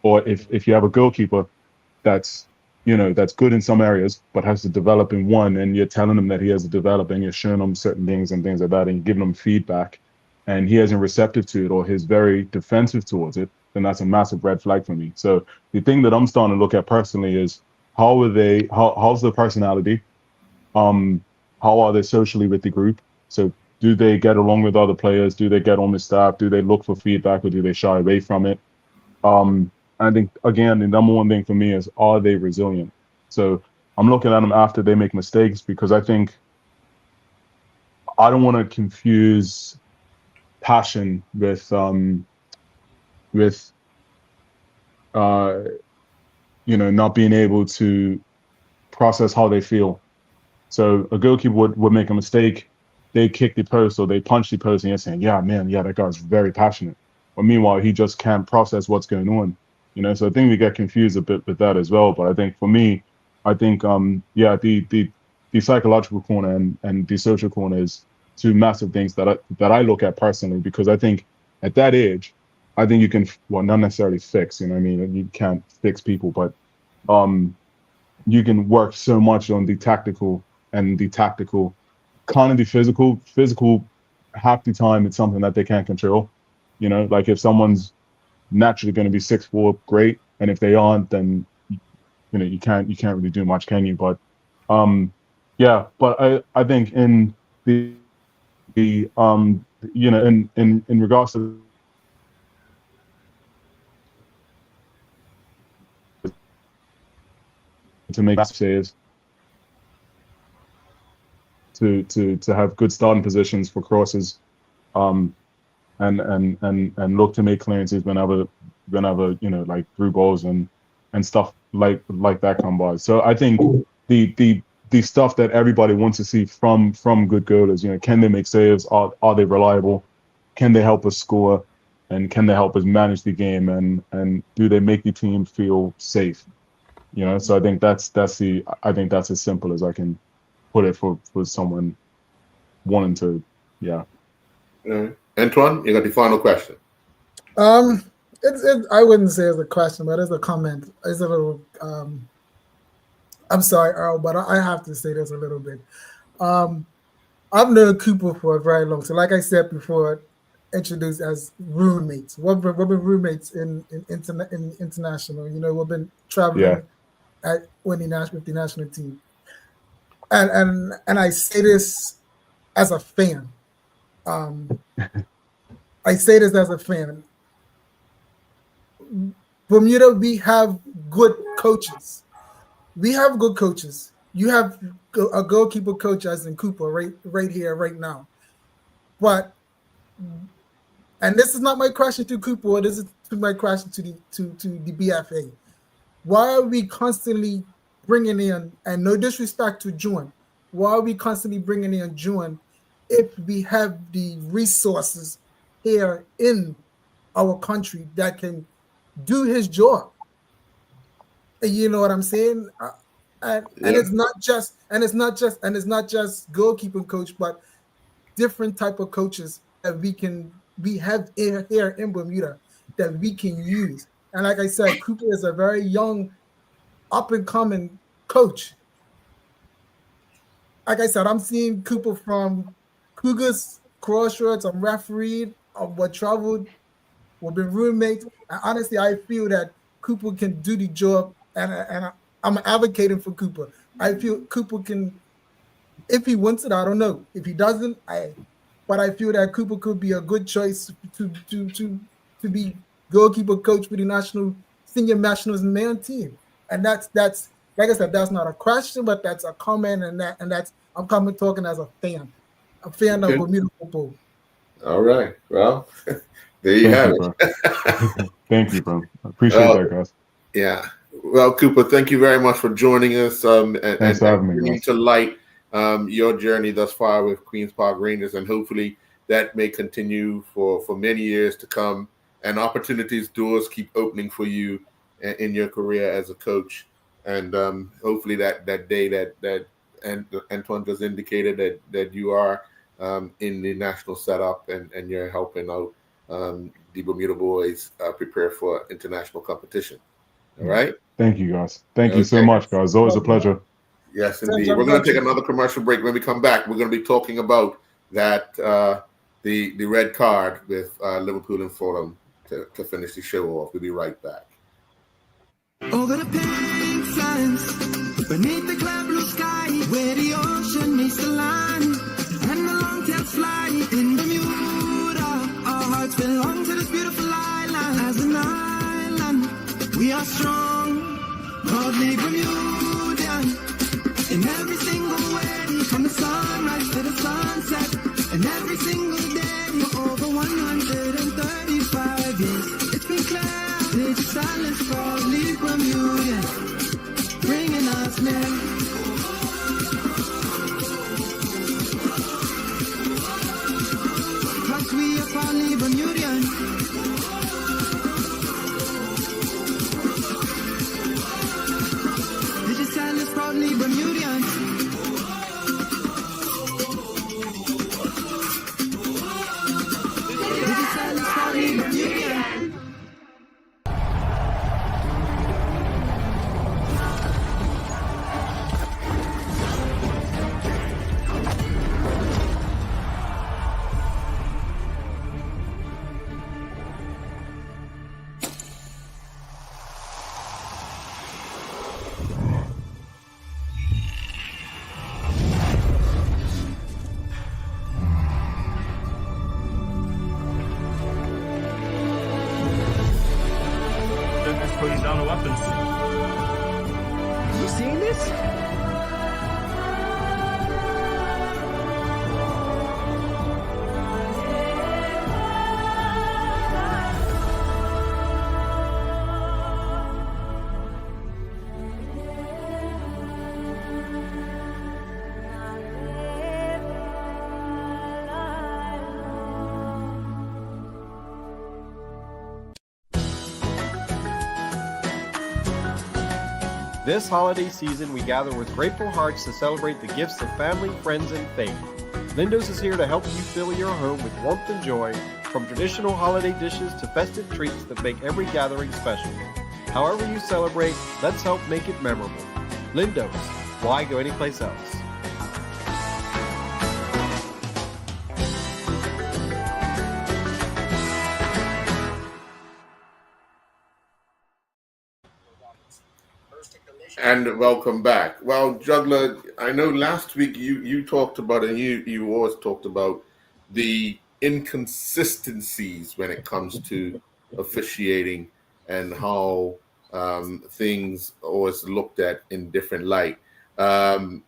Or if you have a goalkeeper that's good in some areas, but has to develop in one, and you're telling him that he has to develop, and you're showing him certain things and things like that, and you're giving him feedback, and he isn't receptive to it, or he's very defensive towards it, then that's a massive red flag for me. So the thing that I'm starting to look at personally is how's their personality? How are they socially with the group? So do they get along with other players? Do they get on with staff? Do they look for feedback, or do they shy away from it? I think, again, the number one thing for me is, are they resilient? So I'm looking at them after they make mistakes, because I think I don't want to confuse passion with not being able to process how they feel. So a goalkeeper would make a mistake, they kick the post or they punch the post, and you're saying, yeah, man, yeah, that guy's very passionate. But meanwhile, he just can't process what's going on. So I think we get confused a bit with that as well. But I think for me, I think the psychological corner and the social corner is two massive things that I look at personally, because I think at that age, I think you can, well, not necessarily fix, you know what I mean? You can't fix people, but you can work so much on the tactical and the tactical, kind of the physical. Half the time it's something that they can't control. You know, like if someone's naturally going to be 6'4", great, and if they aren't, then you know you can't really do much, can you? But yeah, but I think in the you know, in regards to make saves, to have good starting positions for crosses, and look to make clearances whenever you know, like through balls and stuff like that come by. So I think the stuff that everybody wants to see from good goalers, you know, can they make saves? Are they reliable? Can they help us score? And can they help us manage the game? And do they make the team feel safe? You know, so I think that's as simple as I can put it for someone wanting to, yeah. Antoine, you got the final question. I wouldn't say it's a question, but it's a comment. It's a little. I'm sorry, Earl, but I have to say this a little bit. I've known Cooper for a very long time. Like I said before, introduced as roommates. We've been roommates in international. You know, we've been traveling with the national team. And I say this as a fan. I say this as a fan. Bermuda, we have good coaches. We have good coaches. You have a goalkeeper coach as in Cooper right here, right now. But, and this is not my question to Cooper, this is my question to the BFA. Why are we constantly bringing in, and no disrespect to Juan, why are we constantly bringing in Juan if we have the resources here in our country that can do his job? You know what I'm saying? And it's not just goalkeeping coach, but different type of coaches that we have here in Bermuda that we can use. And like I said, Cooper is a very young, up and coming coach. Like I said, I'm seeing Cooper from Cougars, Crossroads. I'm refereed. We're traveled. We've been roommates. And honestly, I feel that Cooper can do the job, and I'm advocating for Cooper. I feel Cooper can, if he wants it, I don't know. If he doesn't, but I feel that Cooper could be a good choice to be goalkeeper coach for the senior nationals man team. And that's like I said, that's not a question, but that's a comment, and that's I'm talking as a fan of Bermuda football. All right. Well, there you have it. Thank you, bro. I appreciate that, guys. Yeah. Well, Cooper, thank you very much for joining us and bringing to light your journey thus far with Queens Park Rangers, and hopefully that may continue for many years to come, and doors keep opening for you in your career as a coach. And hopefully that day that Antoine just indicated that you are in the national setup and you're helping out the Bermuda boys prepare for international competition. All right. Thank you, guys. Thank you so much, guys. It's always a pleasure. Yes, indeed. We're going to take another commercial break. When we come back, we're going to be talking about that the red card with Liverpool and Fulham to finish the show off. We'll be right back. Over the pink lines, beneath the clear blue sky, where the ocean meets the line, and the long-tailed fly in Bermuda. Our hearts belong to this beautiful island. As an island, we are strong, proudly Bermudian. In every single way, from the sunrise to the sunset, and every single day, for over 135 years, it's been clear. It's silence, proudly Bermudian, bringing us near. Cause we are proudly Bermudian. this. This holiday season, we gather with grateful hearts to celebrate the gifts of family, friends, and faith. Lindo's is here to help you fill your home with warmth and joy, from traditional holiday dishes to festive treats that make every gathering special. However you celebrate, let's help make it memorable. Lindo's, why go anyplace else? And welcome back. Well, Juggler, I know last week you talked about, and you always talked about the inconsistencies when it comes to officiating and how things always looked at in different light. I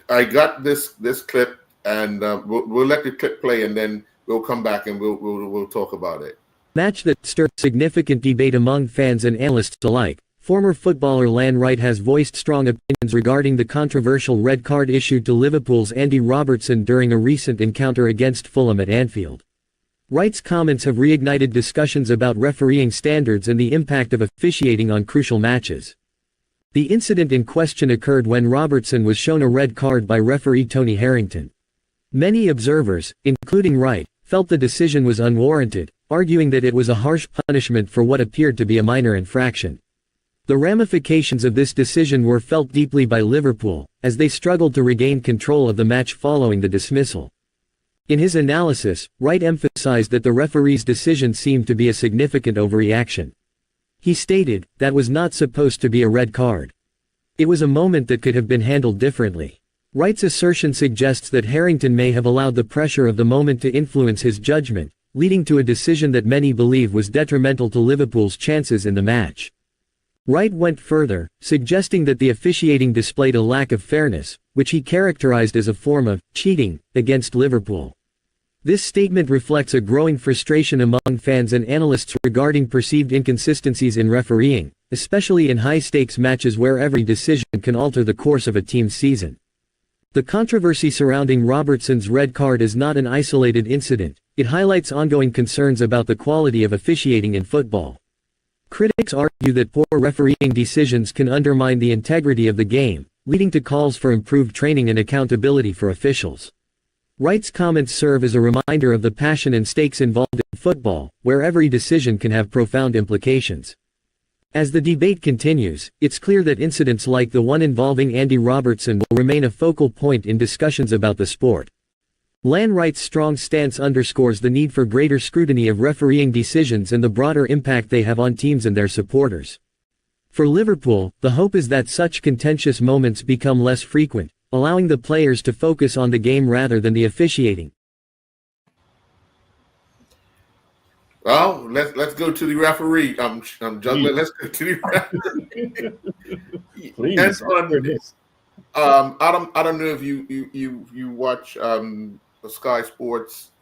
got this clip, and we'll let the clip play, and then we'll come back and we'll talk about it. Match that stirred significant debate among fans and analysts alike. Former footballer Lan Wright has voiced strong opinions regarding the controversial red card issued to Liverpool's Andy Robertson during a recent encounter against Fulham at Anfield. Wright's comments have reignited discussions about refereeing standards and the impact of officiating on crucial matches. The incident in question occurred when Robertson was shown a red card by referee Tony Harrington. Many observers, including Wright, felt the decision was unwarranted, arguing that it was a harsh punishment for what appeared to be a minor infraction. The ramifications of this decision were felt deeply by Liverpool, as they struggled to regain control of the match following the dismissal. In his analysis, Wright emphasized that the referee's decision seemed to be a significant overreaction. He stated, "That was not supposed to be a red card. It was a moment that could have been handled differently." Wright's assertion suggests that Harrington may have allowed the pressure of the moment to influence his judgment, leading to a decision that many believe was detrimental to Liverpool's chances in the match. Wright went further, suggesting that the officiating displayed a lack of fairness, which he characterized as a form of cheating against Liverpool. This statement reflects a growing frustration among fans and analysts regarding perceived inconsistencies in refereeing, especially in high-stakes matches where every decision can alter the course of a team's season. The controversy surrounding Robertson's red card is not an isolated incident. It highlights ongoing concerns about the quality of officiating in football. Critics argue that poor refereeing decisions can undermine the integrity of the game, leading to calls for improved training and accountability for officials. Wright's comments serve as a reminder of the passion and stakes involved in football, where every decision can have profound implications. As the debate continues, it's clear that incidents like the one involving Andy Robertson will remain a focal point in discussions about the sport. Lan Wright's strong stance underscores the need for greater scrutiny of refereeing decisions and the broader impact they have on teams and their supporters. For Liverpool, the hope is that such contentious moments become less frequent, allowing the players to focus on the game rather than the officiating. Well, let's go to the referee. Juggler. Let's go to the referee. Please. I don't know if you watch Sky Sports,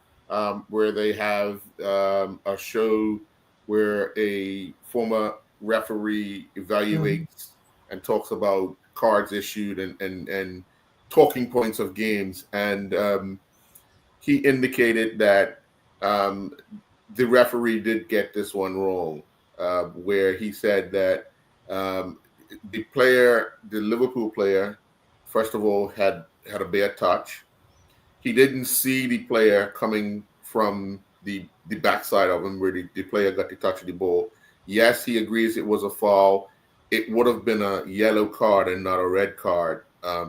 where they have a show where a former referee evaluates and talks about cards issued and talking points of games, and he indicated that the referee did get this one wrong, where he said that the Liverpool player, first of all, had a bad touch. He didn't see the player coming from the backside of him where the player got the touch of the ball. Yes, he agrees it was a foul. It would have been a yellow card and not a red card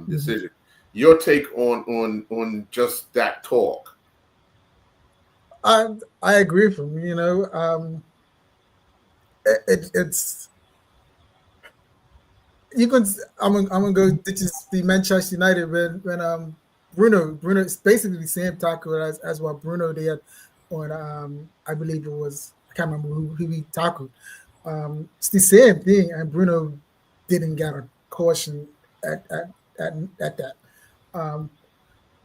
decision. Your take on just that talk? I agree with him. You know, it's you can. I'm gonna go to just the Manchester United when Bruno it's basically the same tackle as what Bruno did on I believe it was, I can't remember who he tackled. It's the same thing, and Bruno didn't get caution at that. Um,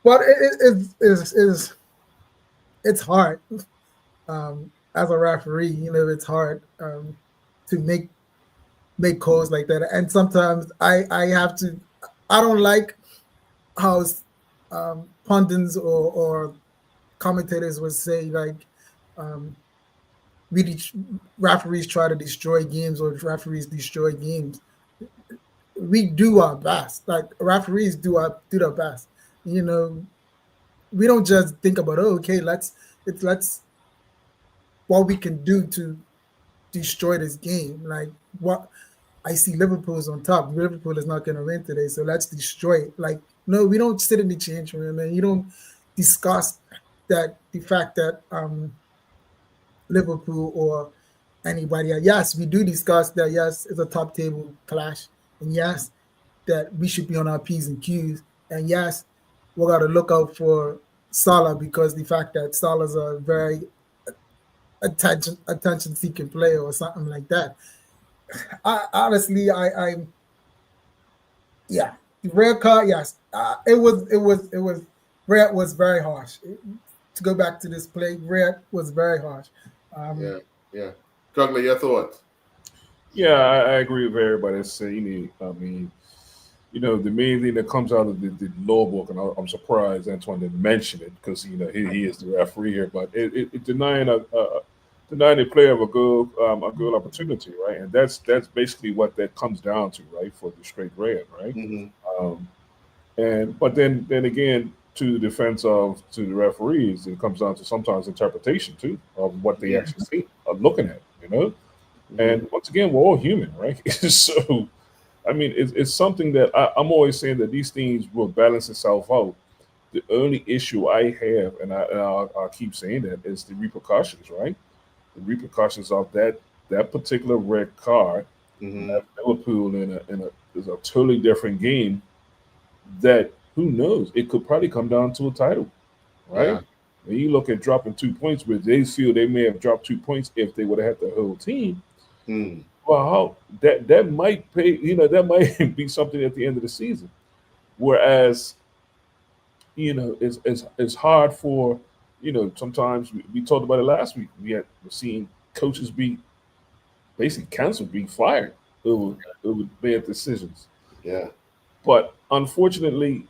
but it's hard as a referee. You know, it's hard to make calls like that, and sometimes I have to. I don't like how pundits or commentators would say like um, referees try to destroy games or referees destroy games. We do our best. Like referees do their best. You know, we don't just think about okay, let's what we can do to destroy this game. Like what I see Liverpool's on top. Liverpool is not going to win today, so let's destroy it. Like no, we don't sit in the change room and you don't discuss the fact that Liverpool or anybody. Yes, we do discuss that. Yes, it's a top table clash, and yes, that we should be on our P's and Q's, and yes, we got to look out for Salah because the fact that Salah's a very attention seeking player or something like that. I'm yeah, the red card. Yes, red was very harsh. To go back to this play, red was very harsh. Yeah. Juggler, your thoughts? Yeah, I agree with everybody that's saying it. I mean, you know, the main thing that comes out of the law book, and I'm surprised Antoine didn't mention it because you know he is the referee here, but it denying a player of a good opportunity, right? And that's basically what that comes down to, right? For the straight red, right? But then again, to the defense of to the referees, it comes down to sometimes interpretation too of what they actually see, of looking at, you know. And once again, we're all human, right? So, I mean, it's something that I'm always saying that these things will balance itself out. The only issue I have, and I'll keep saying that, is the repercussions, right? The repercussions of that particular red card, that Liverpool is a totally different game. That who knows? It could probably come down to a title, right? Yeah. When you look at dropping 2 points, where they feel they may have dropped 2 points if they would have had the whole team. Well, that might pay. You know, that might be something at the end of the season. Whereas, you know, it's hard for, you know, sometimes we talked about it last week. We're seeing coaches be basically canceled, being fired over bad decisions. Yeah. But unfortunately,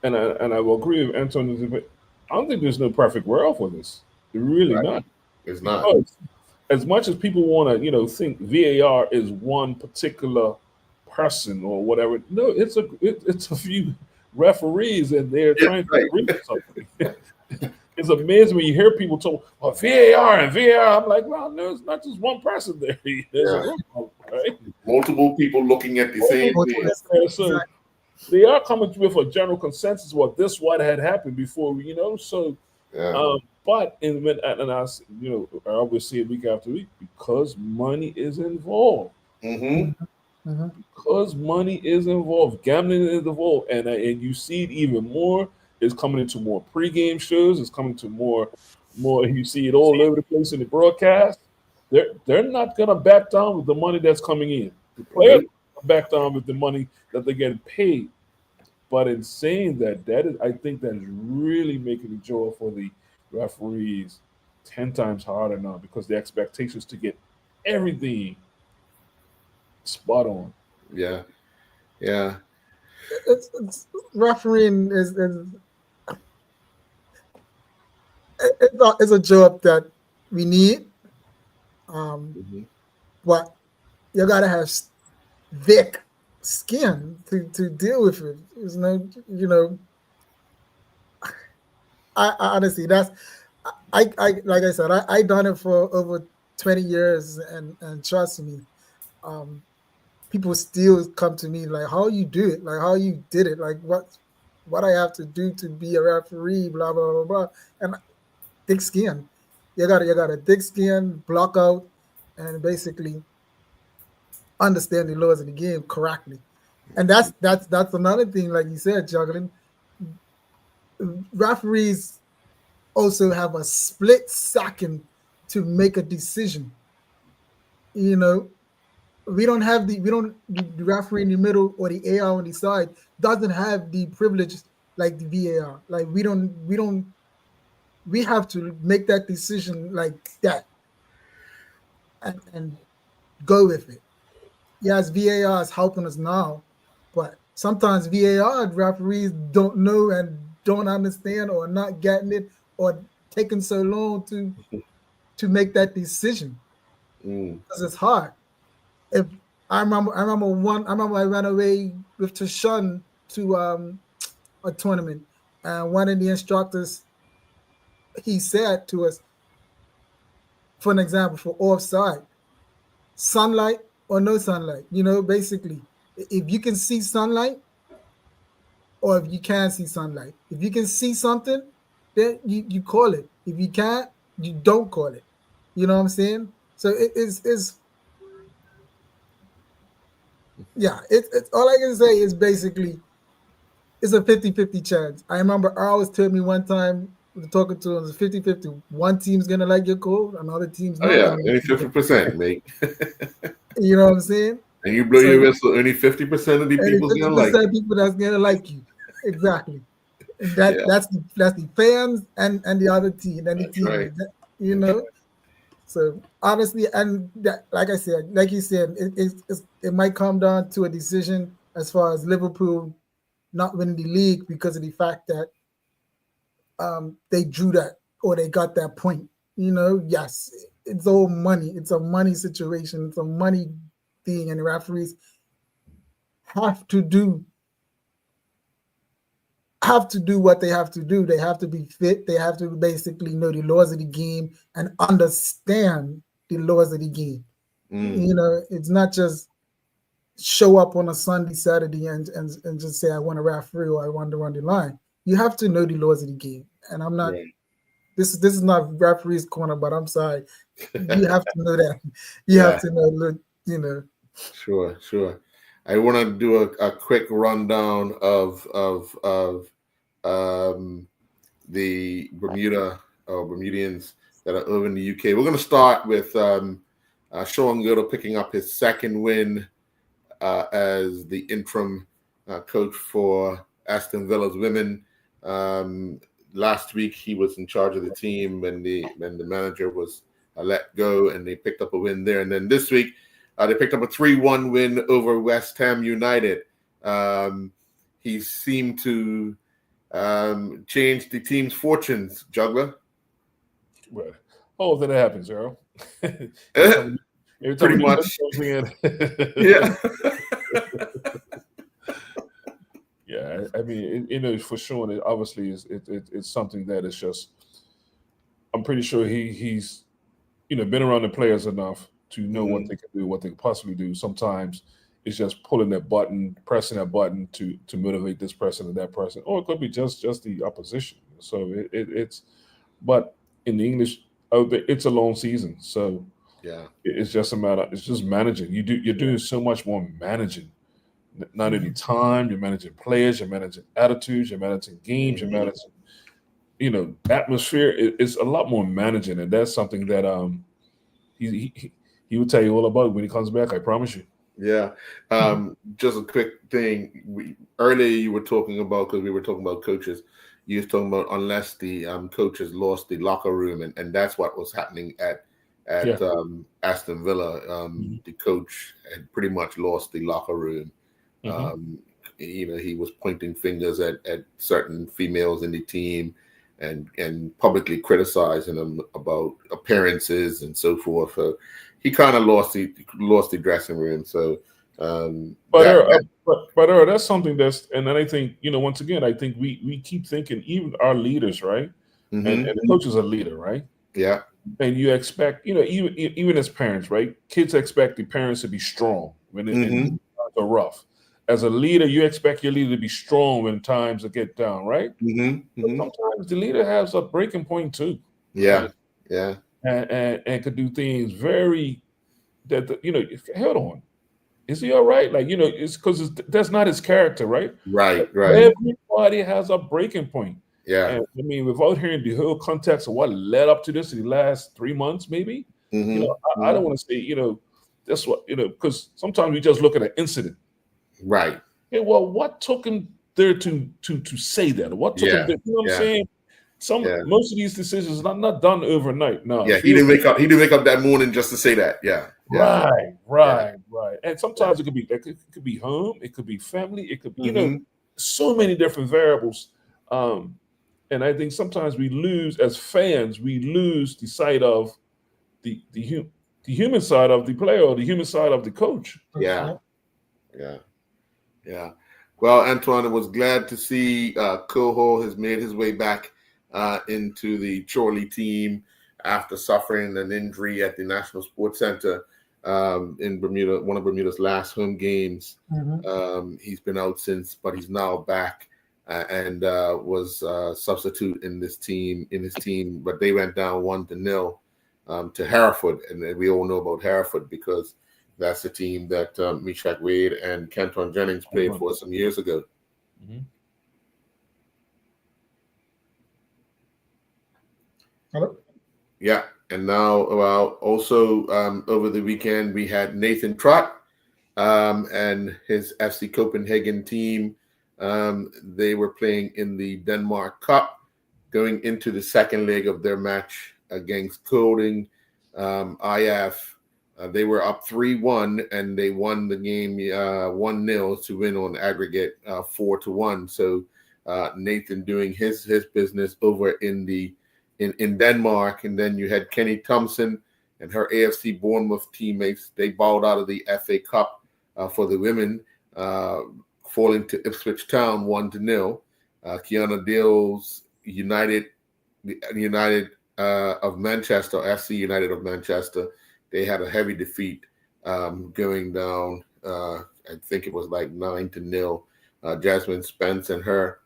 and I will agree with Anton, I don't think there's no perfect world for this. Really not. It's not. Because as much as people want to, you know, think VAR is one particular person or whatever, no, it's a few referees and they're trying to agree with something. It's amazing when you hear people talk about VAR and VAR. I'm like, well, no, it's not just one person there. There's a group, right? Multiple people looking at the same thing. So they are coming with a general consensus. Well, this what had happened before, you know. So, but I always see it week after week because money is involved. Because money is involved, gambling is involved, and you see it even more. It's coming into more pregame shows. It's coming to more. You see it all over the place in the broadcast. They're not gonna back down with the money that's coming in. The players back down with the money that they're getting paid. But in saying that is, I think that is really making the job for the referees 10 times harder now because the expectations to get everything spot on. Yeah. It's refereeing it's a job that we need. But you gotta have thick skin to deal with it. There's no, you know. I honestly, I like I said, I done it for over 20 years, and trust me, people still come to me like, how you do it, like how you did it, like what I have to do to be a referee, blah blah blah blah, and thick skin. You got a thick skin, block out, and basically understand the laws of the game correctly. And that's another thing, like you said, juggling. Referees also have a split second to make a decision. You know, we don't have the referee in the middle or the AR on the side doesn't have the privilege like the VAR. Like we have to make that decision like that and go with it. Yes, VAR is helping us now, but sometimes VAR referees don't know and don't understand or not getting it or taking so long to make that decision because it's hard. If I remember I ran away with Tashawn to a tournament, and one of the instructors he said to us, for an example, for offside, sunlight or no sunlight. Basically, if you can see sunlight or if you can't see sunlight, if you can see something, then you call it. If you can't, you don't call it. You know what I'm saying? So it's yeah, it's all I can say is basically it's a 50-50 chance. I remember Earl was telling me one time talking to him, it's 50-50. One team's gonna like your code, another team's not gonna only like your 50%, mate. You know what I'm saying? And you blow your whistle, only 50% of the Only people's gonna like 50% you. of people that's gonna like you. Exactly. And that's the fans and the other team and the That's team. right. So honestly, and that, like I said, like you said, it might come down to a decision as far as Liverpool not winning the league because of the fact that they drew that or they got that point. Yes, it's all money. It's a money situation. It's a money thing, and the referees have to do what they have to do. They have to be fit. They have to basically know the laws of the game and understand the laws of the game. It's not just show up on a Sunday, Saturday, and just say I want to referee or I want to run the line. You have to know the laws of the game. And I'm not. Right. This is not referee's corner, but I'm sorry. You have to know that. You have to know. Sure. I want to do a quick rundown of the Bermudians that are over in the UK. We're going to start with Sean Girdle picking up his second win as the interim coach for Aston Villa's women. Last week he was in charge of the team when the manager was let go, and they picked up a win there. And then this week they picked up a 3-1 win over West Ham United. He seemed to change the team's fortunes, Juggler. Well, that happens, Earl. Pretty much. Yeah. Yeah, I mean, for sure, it obviously it's something that is just. I'm pretty sure he's, been around the players enough to know what they can do, what they can possibly do. Sometimes it's just pulling that button, pressing that button to motivate this person and that person, or it could be just the opposition. So it's, but in the English, it's a long season, so yeah, it's just a matter. It's just managing. You're doing so much more managing. Not only time, you're managing players, you're managing attitudes, you're managing games, you're managing, atmosphere. It's a lot more managing, and that's something that he will tell you all about when he comes back. I promise you. Yeah. Just a quick thing. Earlier you were talking about, because we were talking about coaches, you were talking about unless the coaches lost the locker room, and that's what was happening at Aston Villa. The coach had pretty much lost the locker room. He was pointing fingers at certain females in the team and publicly criticizing them about appearances and so forth. He kind of lost the dressing room. So, but that's something that's, and then I think, once again, I think we keep thinking, even our leaders, right? And the coach is a leader, right? Yeah. And you expect, even as parents, right? Kids expect the parents to be strong when times are rough. As a leader, you expect your leader to be strong when times get down, right? But sometimes the leader has a breaking point too. Yeah, right? yeah. And could do things very hold on. Is he all right? Like, it's because that's not his character, right? Right. Everybody has a breaking point. Yeah. And I mean, without hearing the whole context of what led up to this in the last 3 months, maybe, I don't want to say, That's what, because sometimes we just look at an incident. Right. Okay, well, what took him there to say that? What took him there? You know what I'm saying? Most of these decisions are not done overnight. No. Yeah, he didn't wake up. He didn't wake up that morning just to say that. Yeah. Right. And sometimes it could be home, it could be family, it could be, so many different variables. And I think sometimes we lose, as fans, the sight of the human side of the player or the human side of the coach. Yeah. Well, Antoine, I was glad to see Coho has made his way back into the Chorley team after suffering an injury at the National Sports Center in Bermuda, one of Bermuda's last home games. He's been out since, but he's now back and was substitute in his team. But they went down 1-0 to Hereford, and we all know about Hereford because that's the team that Meshach Wade and Kenton Jennings played for some years ago. Hello? Yeah, and now, also over the weekend we had Nathan Trott and his FC Copenhagen team. They were playing in the Denmark Cup, going into the second leg of their match against Kolding IF. They were up 3-1, and they won the game 1-0 to win on aggregate 4-1. So Nathan doing his business over in Denmark, and then you had Kenny Thompson and her AFC Bournemouth teammates. They bowed out of the FA Cup for the women, falling to Ipswich Town 1-0. Kiana Dale's United of Manchester, FC United of Manchester, they had a heavy defeat going down. I think it was like 9-0. Jasmine Spence and her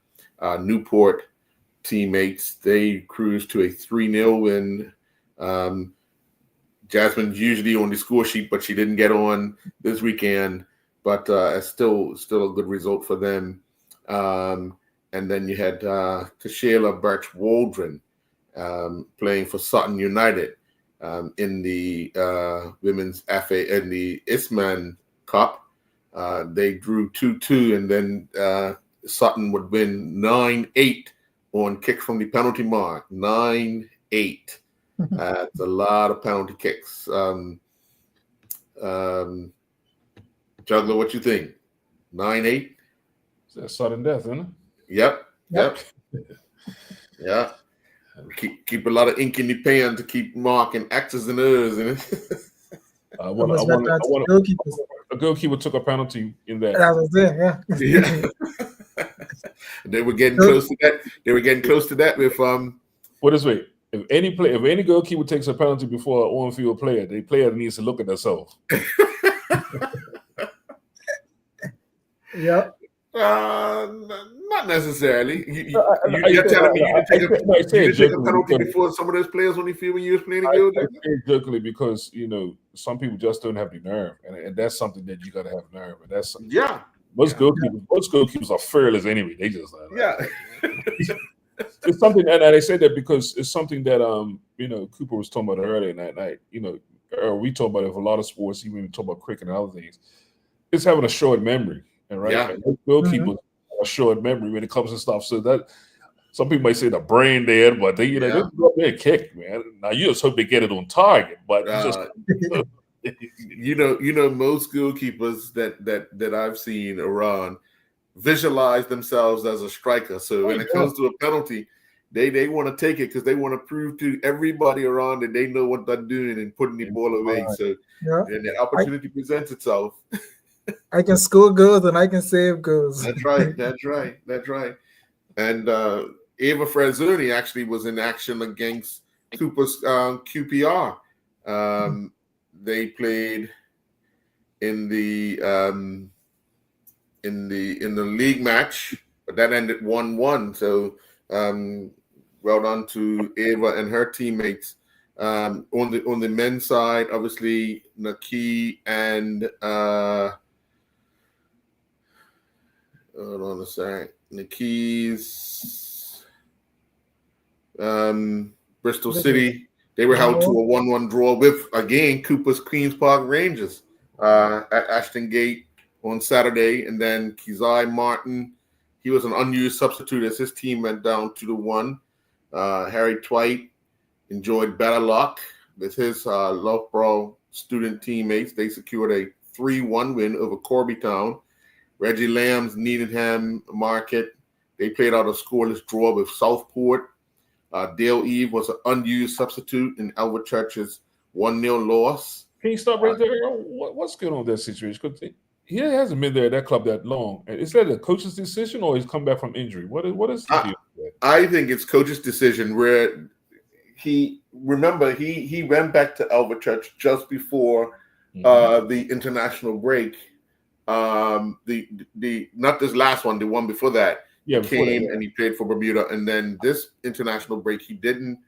Newport teammates, they cruised to a 3-0 win. Jasmine's usually on the score sheet, but she didn't get on this weekend. But it's still a good result for them. And then you had Tashayla Birch Waldron playing for Sutton United in the women's FA in the Isman Cup. They drew 2-2, and then Sutton would win 9-8 on kick from the penalty mark. 9-8. That's a lot of penalty kicks. Juggler, what you think? 9-8? That's sudden death, isn't it? Yep. Yeah. Keep a lot of ink in the pen to keep marking X's and O's in it. A goalkeeper took a penalty in that. That was it, Yeah. They were getting close to that. They were getting close to that with What is it? If any goalkeeper takes a penalty before an on-field player, the player needs to look at themselves. Yep. Not necessarily. You're telling me you didn't take a penalty before some of those players on the field when you was playing the game? I say jokingly because some people just don't have the nerve, and that's something that you got to have nerve. And that's most goalkeepers are fearless anyway. They just it's something, and I say that because it's something that Cooper was talking about earlier that night. We talk about it for a lot of sports, even when we talk about cricket and other things. It's having a short memory. Right, and goalkeepers have a short memory when it comes to stuff. So that some people might say the brain dead, but they they go up there and kick, man. Now you just hope they get it on target, but most goalkeepers that I've seen around visualize themselves as a striker. So when it comes to a penalty, they want to take it because they want to prove to everybody around that they know what they're doing and putting the ball away. So when the opportunity presents itself. I can score goals and I can save goals. That's right. And Eva Frazzoni actually was in action against Cooper's QPR. They played in the league match, but that ended 1-1. So well done to Eva and her teammates. On the men's side, obviously Naki and hold on a second. Naki's Bristol City, they were held to a 1-1 draw with, again, Cooper's Queen's Park Rangers. at Ashton Gate on Saturday, and then Kizai Martin, he was an unused substitute as his team went down 2-1. Harry Twite enjoyed better luck with his Loughborough student teammates. They secured a 3-1 win over Corbytown. Reggie Lamb's Needham Market, they played out a scoreless draw with Southport. Dale Eve was an unused substitute in Albert Church's 1-0 loss. Can you stop right there? What's going on with that situation? Because he hasn't been there at that club that long. Is that a coach's decision, or he's come back from injury? What is the deal with that? I think it's coach's decision. Where he went back to Albert Church just before the international break. The not this last one, the one before that. And he played for Bermuda, and then this international break he didn't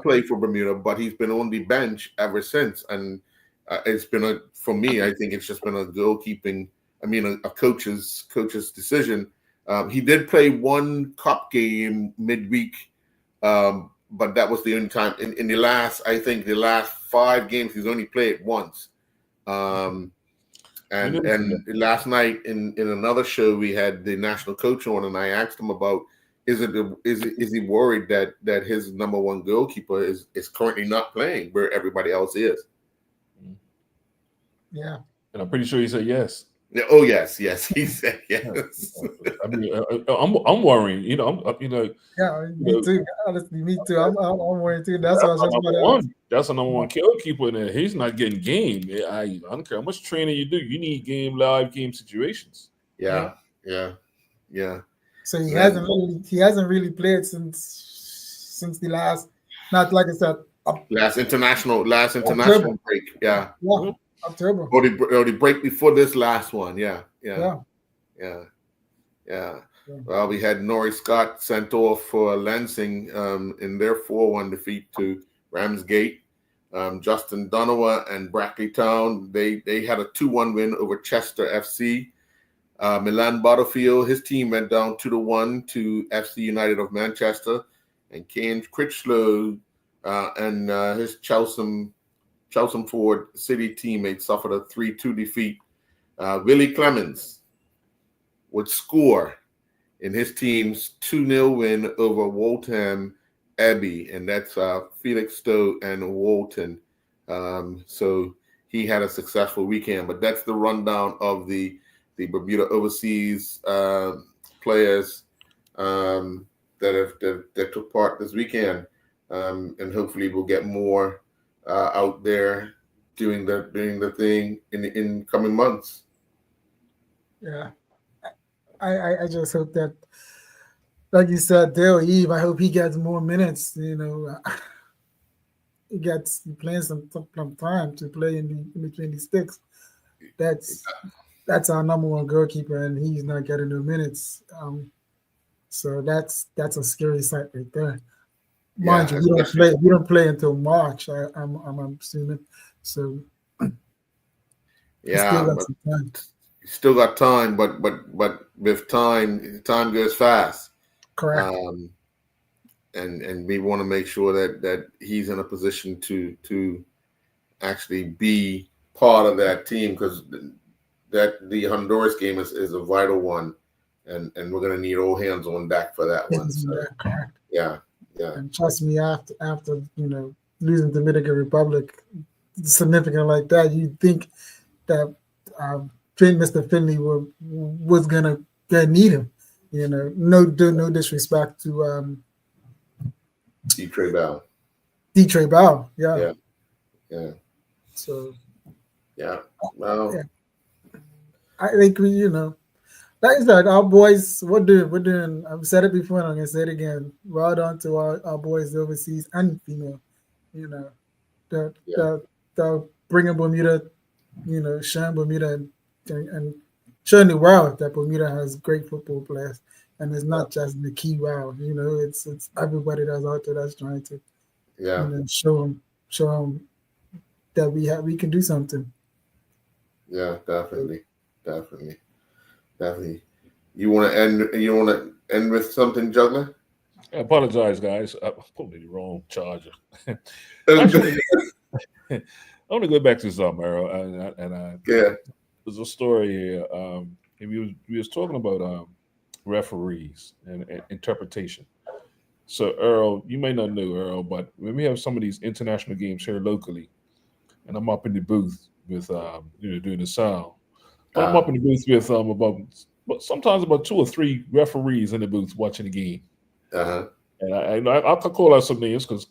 play for Bermuda, but he's been on the bench ever since. And it's been for me, I think it's just been a coach's decision. He did play one cup game midweek, but that was the only time in the last 5 games he's only played once. And last night in another show we had the national coach on, and I asked him about is he worried that his number one goalkeeper is currently not playing where everybody else is? Yeah, and I'm pretty sure he said yes. Yeah, oh yes, he said yes. I mean, I'm worrying. Yeah, me too. Honestly, me too. I'm worried too. That's what I was just That's a number one goalkeeper, and he's not getting game. I don't care how much training you do. You need live game situations. Yeah. So he hasn't really played since the last, not like I said, last international break. Yeah. October. Or the break before this last one. Yeah. Well, we had Norrie Scott sent off for Lansing in their 4-1 defeat to Ramsgate. Justin Donowa and Brackley Town, they had a 2-1 win over Chester FC. Milan Butterfield, his team went down 2-1 to FC United of Manchester. And Kane Critchlow and his Chelmsford Ford City teammates suffered a 3-2 defeat. Willie Clemens would score in his team's 2-0 win over Waltham Abbey, and that's Felix Stowe and Walton. So he had a successful weekend, but that's the rundown of the Bermuda overseas players that took part this weekend, and hopefully we'll get more out there doing the thing in coming months. Yeah, I just hope that, like you said, Dale Eve, I hope he gets more minutes. He gets playing some time to play in between the sticks. That's our number one goalkeeper, and he's not getting no minutes. So that's a scary sight right there. Mind you, we don't play until March. I'm assuming. So still got time, but with time goes fast. Correct. And we want to make sure that he's in a position to actually be part of that team, because that the Honduras game is a vital one, and we're going to need all hands on deck for that one. So, correct. Yeah. And trust me, after losing the Dominican Republic, significant like that, you'd think that train Mr. Finley was gonna need him. No disrespect to Detroit Bell. Yeah. So yeah. Well, I think like I said, our boys, we're doing. I've said it before and I'm gonna say it again. Well done to our boys overseas and female. That bringing Bermuda, showing Bermuda and showing the world that Bermuda has great football players, and it's not just the key wow. It's everybody that's out there that's trying to, show them that we can do something. Yeah, definitely. You want to end with something, Juggler? I apologize, guys. I put me the wrong charger. Actually, I want to go back to something, Earl, and Yeah. there's a story here. We was talking about referees and interpretation. So Earl, you may not know Earl, but when we have some of these international games here locally, and I'm up in the booth with doing the sound, but I'm up in the booth with sometimes about 2 or 3 referees in the booth watching the game. Uh-huh. And I could call out some names because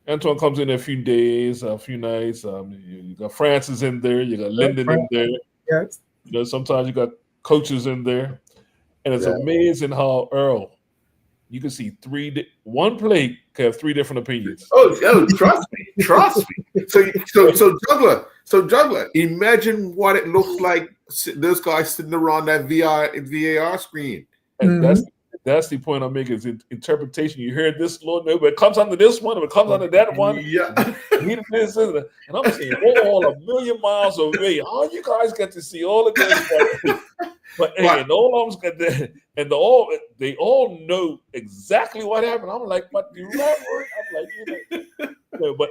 Antoine comes in a few days, a few nights. You got Francis in there, you got Lyndon in there. Yes. Sometimes you got coaches in there, and it's amazing how Earl, you can see one play can have 3 different opinions. Oh, trust me. So juggler. Imagine what it looks like. Those guys sitting around that VAR screen. And that's the point I'm making is interpretation. You hear this, Lord, no, but it comes under this one, or it comes under that one. Yeah. And I'm saying, we're all a million miles away. How you guys get to see all of this? But hey, and all of them got that, and they all know exactly what happened. I'm like, but the referee, I'm like, but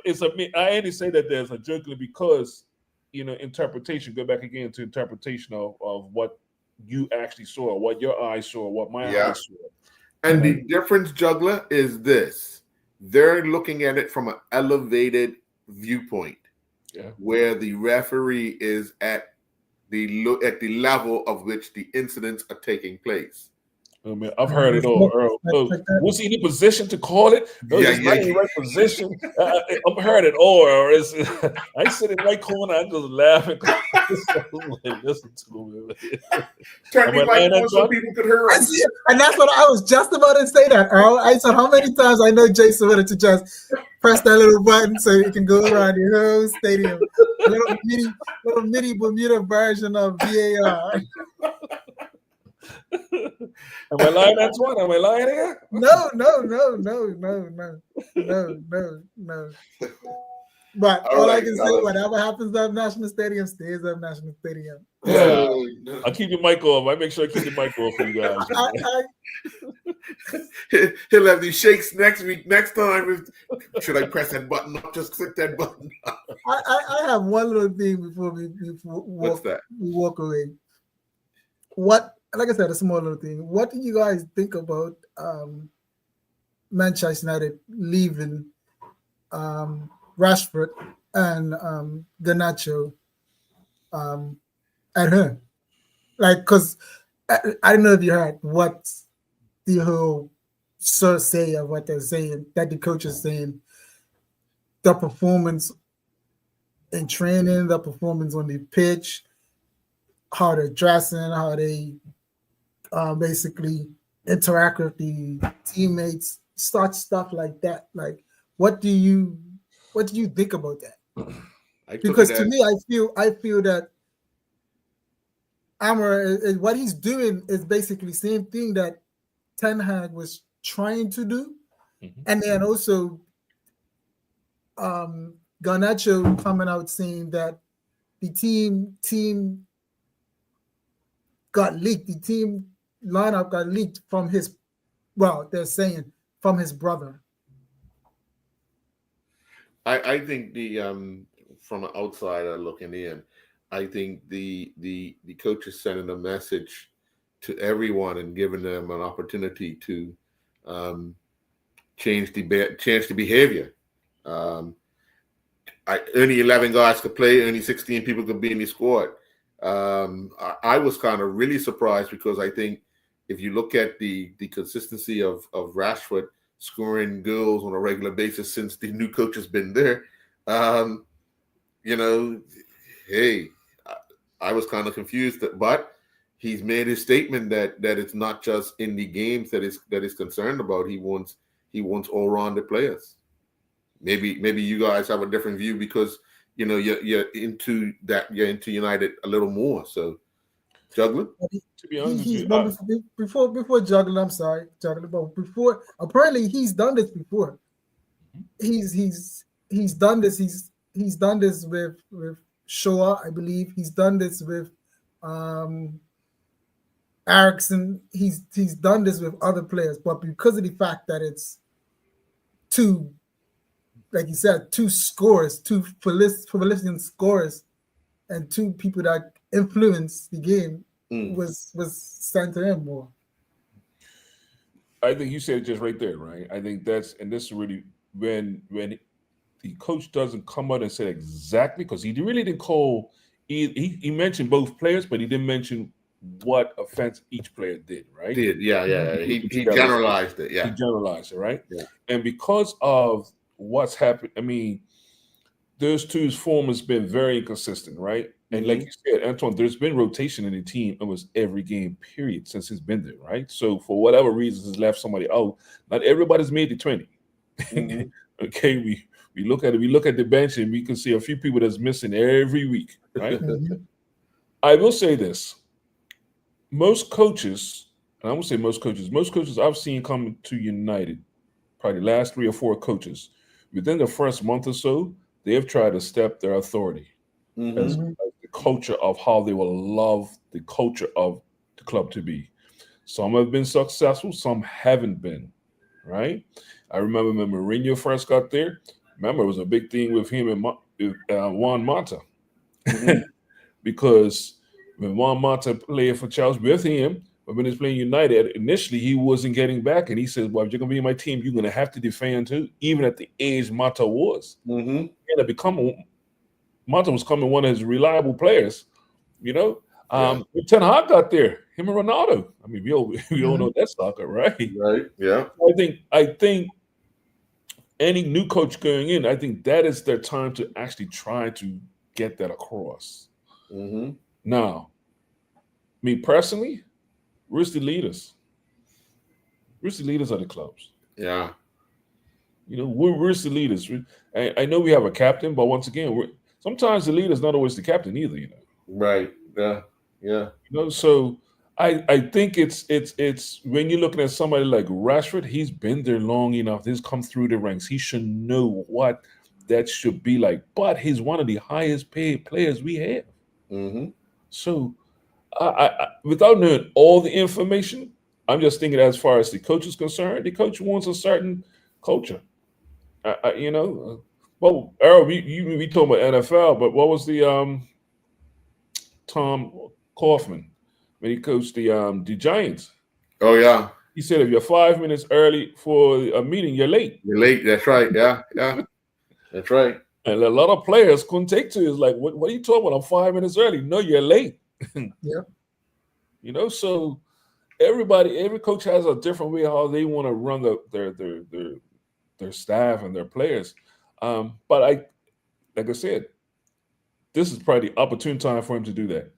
I only say that there's a joke because interpretation. Go back again to interpretation of what you actually saw, what your eyes saw, what my eyes saw. And the difference, juggler, is this: they're looking at it from an elevated viewpoint, where the referee is at the level of which the incidents are taking place. Oh, man, I've heard it all, Earl. Was he in a position to call it? No, he's not in the right position. I've heard it all, Earl. I sit in the right corner, I'm just laughing. Listen to me. Turn me like so people could hear us. And that's what I was just about to say that, Earl. I said, how many times I know Jason wanted to just press that little button so you can go around the whole stadium. A little mini Bermuda version of VAR. Am I lying, Antoine? Am I lying here? No. But all I can say, whatever happens up National Stadium stays up National Stadium. I'll keep your mic off. I make sure I keep the mic off for you guys. He'll have these shakes next time. Should I press that button up? Just click that button up. I have one little thing before we walk away. Like I said, a small little thing. What do you guys think about Manchester United leaving Rashford and Garnacho at home? Like, because I don't know if you heard what the whole source say of what they're saying, that the coach is saying, the performance in training, the performance on the pitch, how they're dressing, how they basically interact with the teammates, stuff like that. Like, what do you think about that? Because to me, I feel that Amara, what he's doing is basically same thing that Ten Hag was trying to do, and then also Garnacho coming out saying that the team got leaked. The team lineup got leaked from they're saying from his brother. I think from an outsider looking in, I think the coach is sending a message to everyone and giving them an opportunity to change the behavior. Only 11 guys could play, only 16 people could be in the squad. I was kind of really surprised because I think if you look at the consistency of Rashford scoring goals on a regular basis since the new coach has been there, hey, I was kind of confused, but he's made his statement that it's not just in the games that is concerned about. He wants all-rounded players. Maybe you guys have a different view because you're into that. You're into United a little more. So, Juggler. To be honest with you, before Juggler, I'm sorry, Juggler, but before apparently he's done this before. He's done this. He's done this with Shaw, I believe. He's done this with Eriksson. He's done this with other players, but because of the fact that it's two like you said, two scores, two prolific scores, and two people that influence the game was sent to him more. I think you said it just right there, right? I think that's, and this is really when the coach doesn't come out and say exactly, because he really didn't call. He mentioned both players, but he didn't mention what offense each player did, right? Yeah. He generalized it. He Yeah. generalized it, right? Yeah. And because of what's happened, I mean, those two's form has been very inconsistent, right? And like you said, Antoine, there's been rotation in the team almost every game, period, since he's been there, right? So for whatever reasons, he's left somebody out. Not everybody's made the 20. Okay, we look at it, we look at the bench, and we can see a few people that's missing every week, right? I will say this. Most coaches, and I won't say most coaches I've seen come to United, probably the last 3 or 4 coaches, within the first month or so, they have tried to step their authority as the culture of how they will love the culture of the club to be. Some have been successful, some haven't been, right? I remember when Mourinho first got there. Remember, it was a big thing with him and Juan Mata. Because when Juan Mata played for Chelsea with him, but when he was playing United, initially he wasn't getting back. And he said, well, if you're going to be in my team, you're going to have to defend too, even at the age Mata was. Mata was becoming one of his reliable players, you know. When Ten Hag got there, him and Ronaldo. I mean, we all know that's soccer, right? Right. Yeah. I think any new coach going in, I think that is their time to actually try to get that across. Now, me personally, where's the leaders? Where's the leaders of the clubs? Yeah. You know, where's the leaders? I know we have a captain, but once again, sometimes the leader's not always the captain either, you know. Right. Yeah. Yeah. You know, so I think it's when you're looking at somebody like Rashford, he's been there long enough. He's come through the ranks. He should know what that should be like. But he's one of the highest paid players we have. So I without knowing all the information, I'm just thinking as far as the coach is concerned, the coach wants a certain culture. You know, well, Errol, we talking about NFL, but what was the Tom Kaufman when he coached the Giants? Oh yeah. He said if you're 5 minutes early for a meeting, you're late. You're late. That's right. Yeah. Yeah. That's right. And a lot of players couldn't take to it. It's like, what are you talking about? I'm 5 minutes early. No, you're late. Yeah. You know, so every coach has a different way how they want to run their staff and their players. But like I said, this is probably the opportune time for him to do that.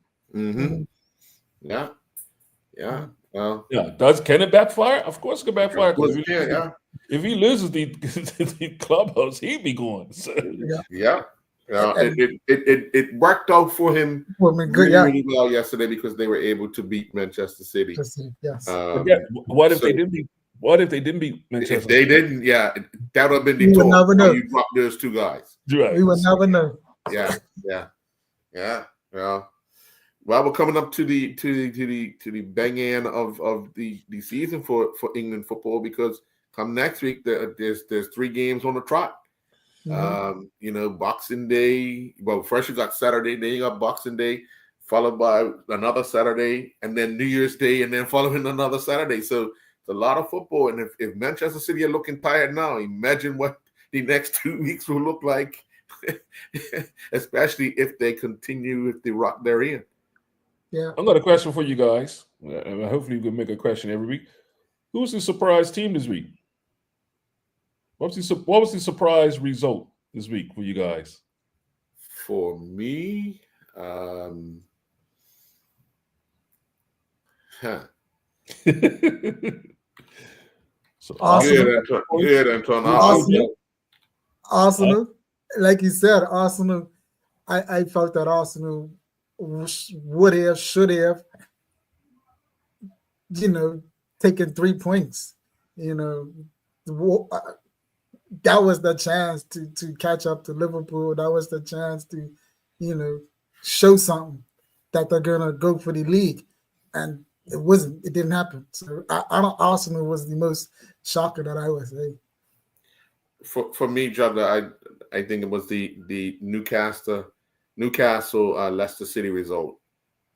Yeah. Yeah. Well, yeah. Can it backfire? Of course it can backfire. If he loses the clubhouse, he'd be going. So. Yeah. It worked out for him really well yesterday because they were able to beat Manchester City. Yes. What if they didn't beat? What if they didn't beat Manchester? If they didn't, that would have been the talk. Never know. You dropped those two guys. Right. We would never know. Yeah. Well, we're coming up to the bang end of the season for England football because come next week there's 3 games on the trot. You know, Boxing Day. Well, first you got Saturday, then you got Boxing Day, followed by another Saturday, and then New Year's Day, and then following another Saturday. So it's a lot of football. And if Manchester City are looking tired now, imagine what the next 2 weeks will look like, especially if they continue with the rock they're in. Yeah. I've got a question for you guys. Hopefully we can make a question every week. Who's the surprise team this week? What was the surprise result this week for you guys? For me, So Arsenal, like you said, Arsenal. I felt that Arsenal would have, should have, taken 3 points. That was the chance to catch up to Liverpool. That was the chance to, show something that they're gonna go for the league, and it wasn't. It didn't happen. So I don't. Arsenal was the most shocker that I would say. For me, Juggler, I think it was the Newcastle Leicester City result,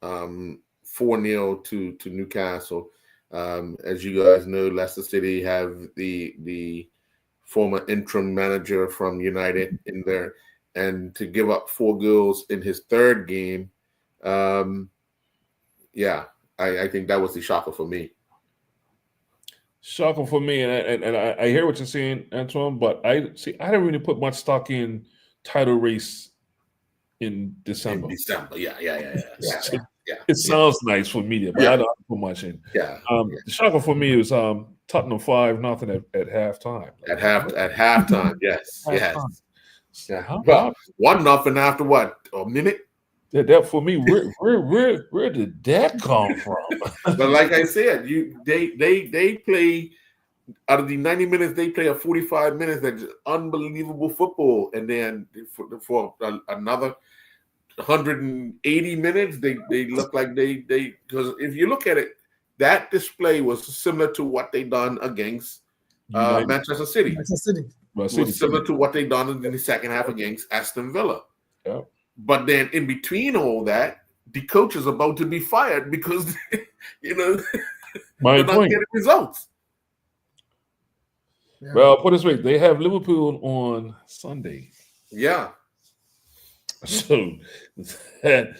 4-0 to Newcastle. As you guys know, Leicester City have the former interim manager from United in there, and to give up 4 goals in his third game, yeah, I think that was the shocker for me. Shocker for me, and I hear what you're saying, Antoine, but I didn't really put much stock in title race in December. In December, yeah. It sounds nice for media, but I don't put much in. Yeah. The shocker for me was Tottenham 5-0 at halftime. At halftime, yes. Halftime. Yeah. Well, 1-0 after what? A minute? That for me, where did that come from? But like I said, they play out of the 90 minutes, they play a 45 minutes that's unbelievable football, and then for another 180 minutes, they look like they because if you look at it, that display was similar to what they done against Manchester City. Manchester City. It was similar to what they done in the second half against Aston Villa. Yeah. But then in between all that, the coach is about to be fired because they're not getting results. Yeah. Well, put it this way, they have Liverpool on Sunday. Yeah. So that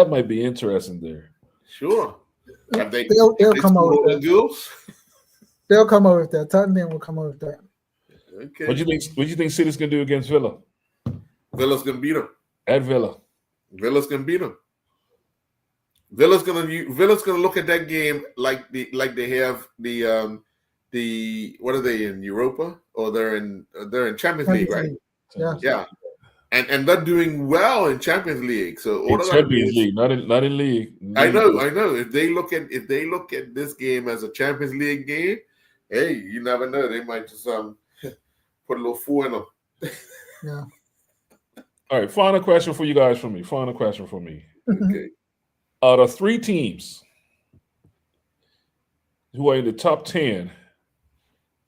might be interesting there. Sure. They'll come out with that. They'll come out with that. Tottenham will come out with that. Okay. What do you think City's gonna do against Villa? Villa's gonna beat them. At Villa. Villa's gonna beat them. Villa's gonna look at that game like they have the what are they in Europa, or they're in Champions League, right? Yeah. And they're doing well in Champions League. So in Champions League, not in league. I know. If they look at this game as a Champions League game, hey, you never know. They might just put a little fool in them. Yeah. All right, final question for you guys from me. Okay. Out of 3 teams who are in the top 10,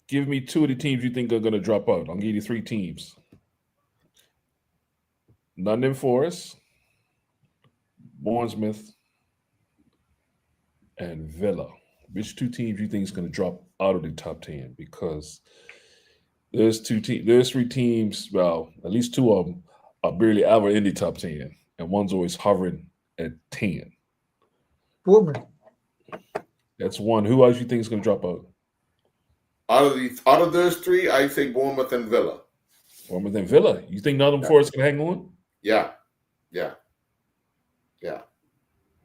give me 2 of the teams you think are going to drop out. I'll give you 3 teams. Nottingham Forest, Bournemouth, and Villa. Which 2 teams you think is going to drop out of the top 10? Because there's 3 teams, well, at least 2 of them are barely ever in the top 10, and one's always hovering at 10. Bournemouth. That's one. Who else you think is going to drop out? Out of those 3, I say Bournemouth and Villa. Bournemouth and Villa. You think Nottingham Forest can hang on? Yeah.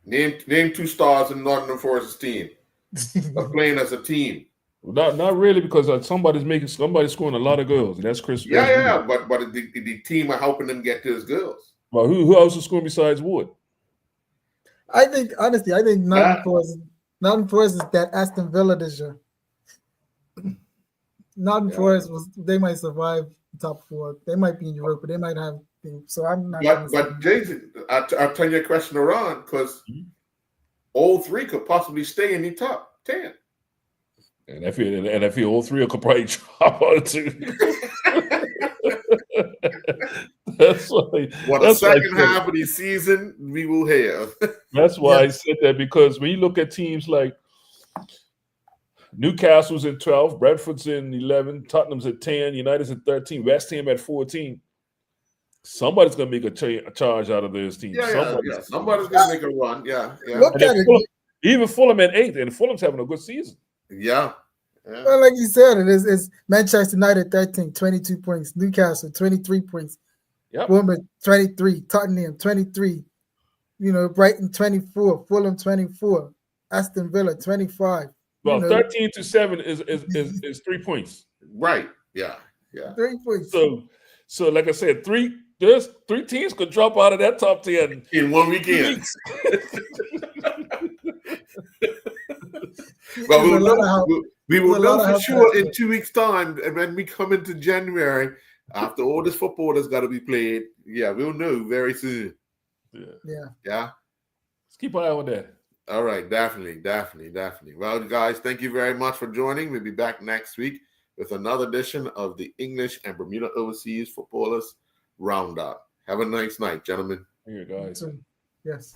Name 2 stars in Nottingham Forest's team. They're playing as a team. Not really, because somebody's scoring a lot of goals, and that's Chris. Yeah. But the team are helping them get those goals. Well, who else is scoring besides Wood? I think Nottingham Forest is that Aston Villa this year. Nottingham Forest they might survive top 4. They might be in Europe, but they might have things. So I'm not. But Jason, I'll turn your question around, because all 3 could possibly stay in the top 10. And I feel all 3 could probably drop out too. That's why. The second half of the season we will have. That's why I said that, because when you look at teams like Newcastle's at 12, Brentford's in 11, Tottenham's at 10, United's at 13, West Ham at 14. Somebody's going to make a charge out of those teams. Somebody's going to make a run. Yeah. Look at it. Even Fulham at 8, and Fulham's having a good season. Yeah. Well, like you said, it's Manchester United 13, 22 points. Newcastle 23 points. Yep. Bournemouth 23, Tottenham 23. Brighton 24, Fulham 24, Aston Villa 25. Well, 13 to 7 is 3 points. Right. Yeah. 3 points. So like I said, there's 3 teams could drop out of that top 10 in one weekend. But we will know for sure in 2 weeks' time, and when we come into January, after all this football that's got to be played, we'll know very soon. Yeah. Let's keep an eye on that. All right, definitely. Well, guys, thank you very much for joining. We'll be back next week with another edition of the English and Bermuda Overseas Footballers Roundup. Have a nice night, gentlemen. Here, guys. Yes.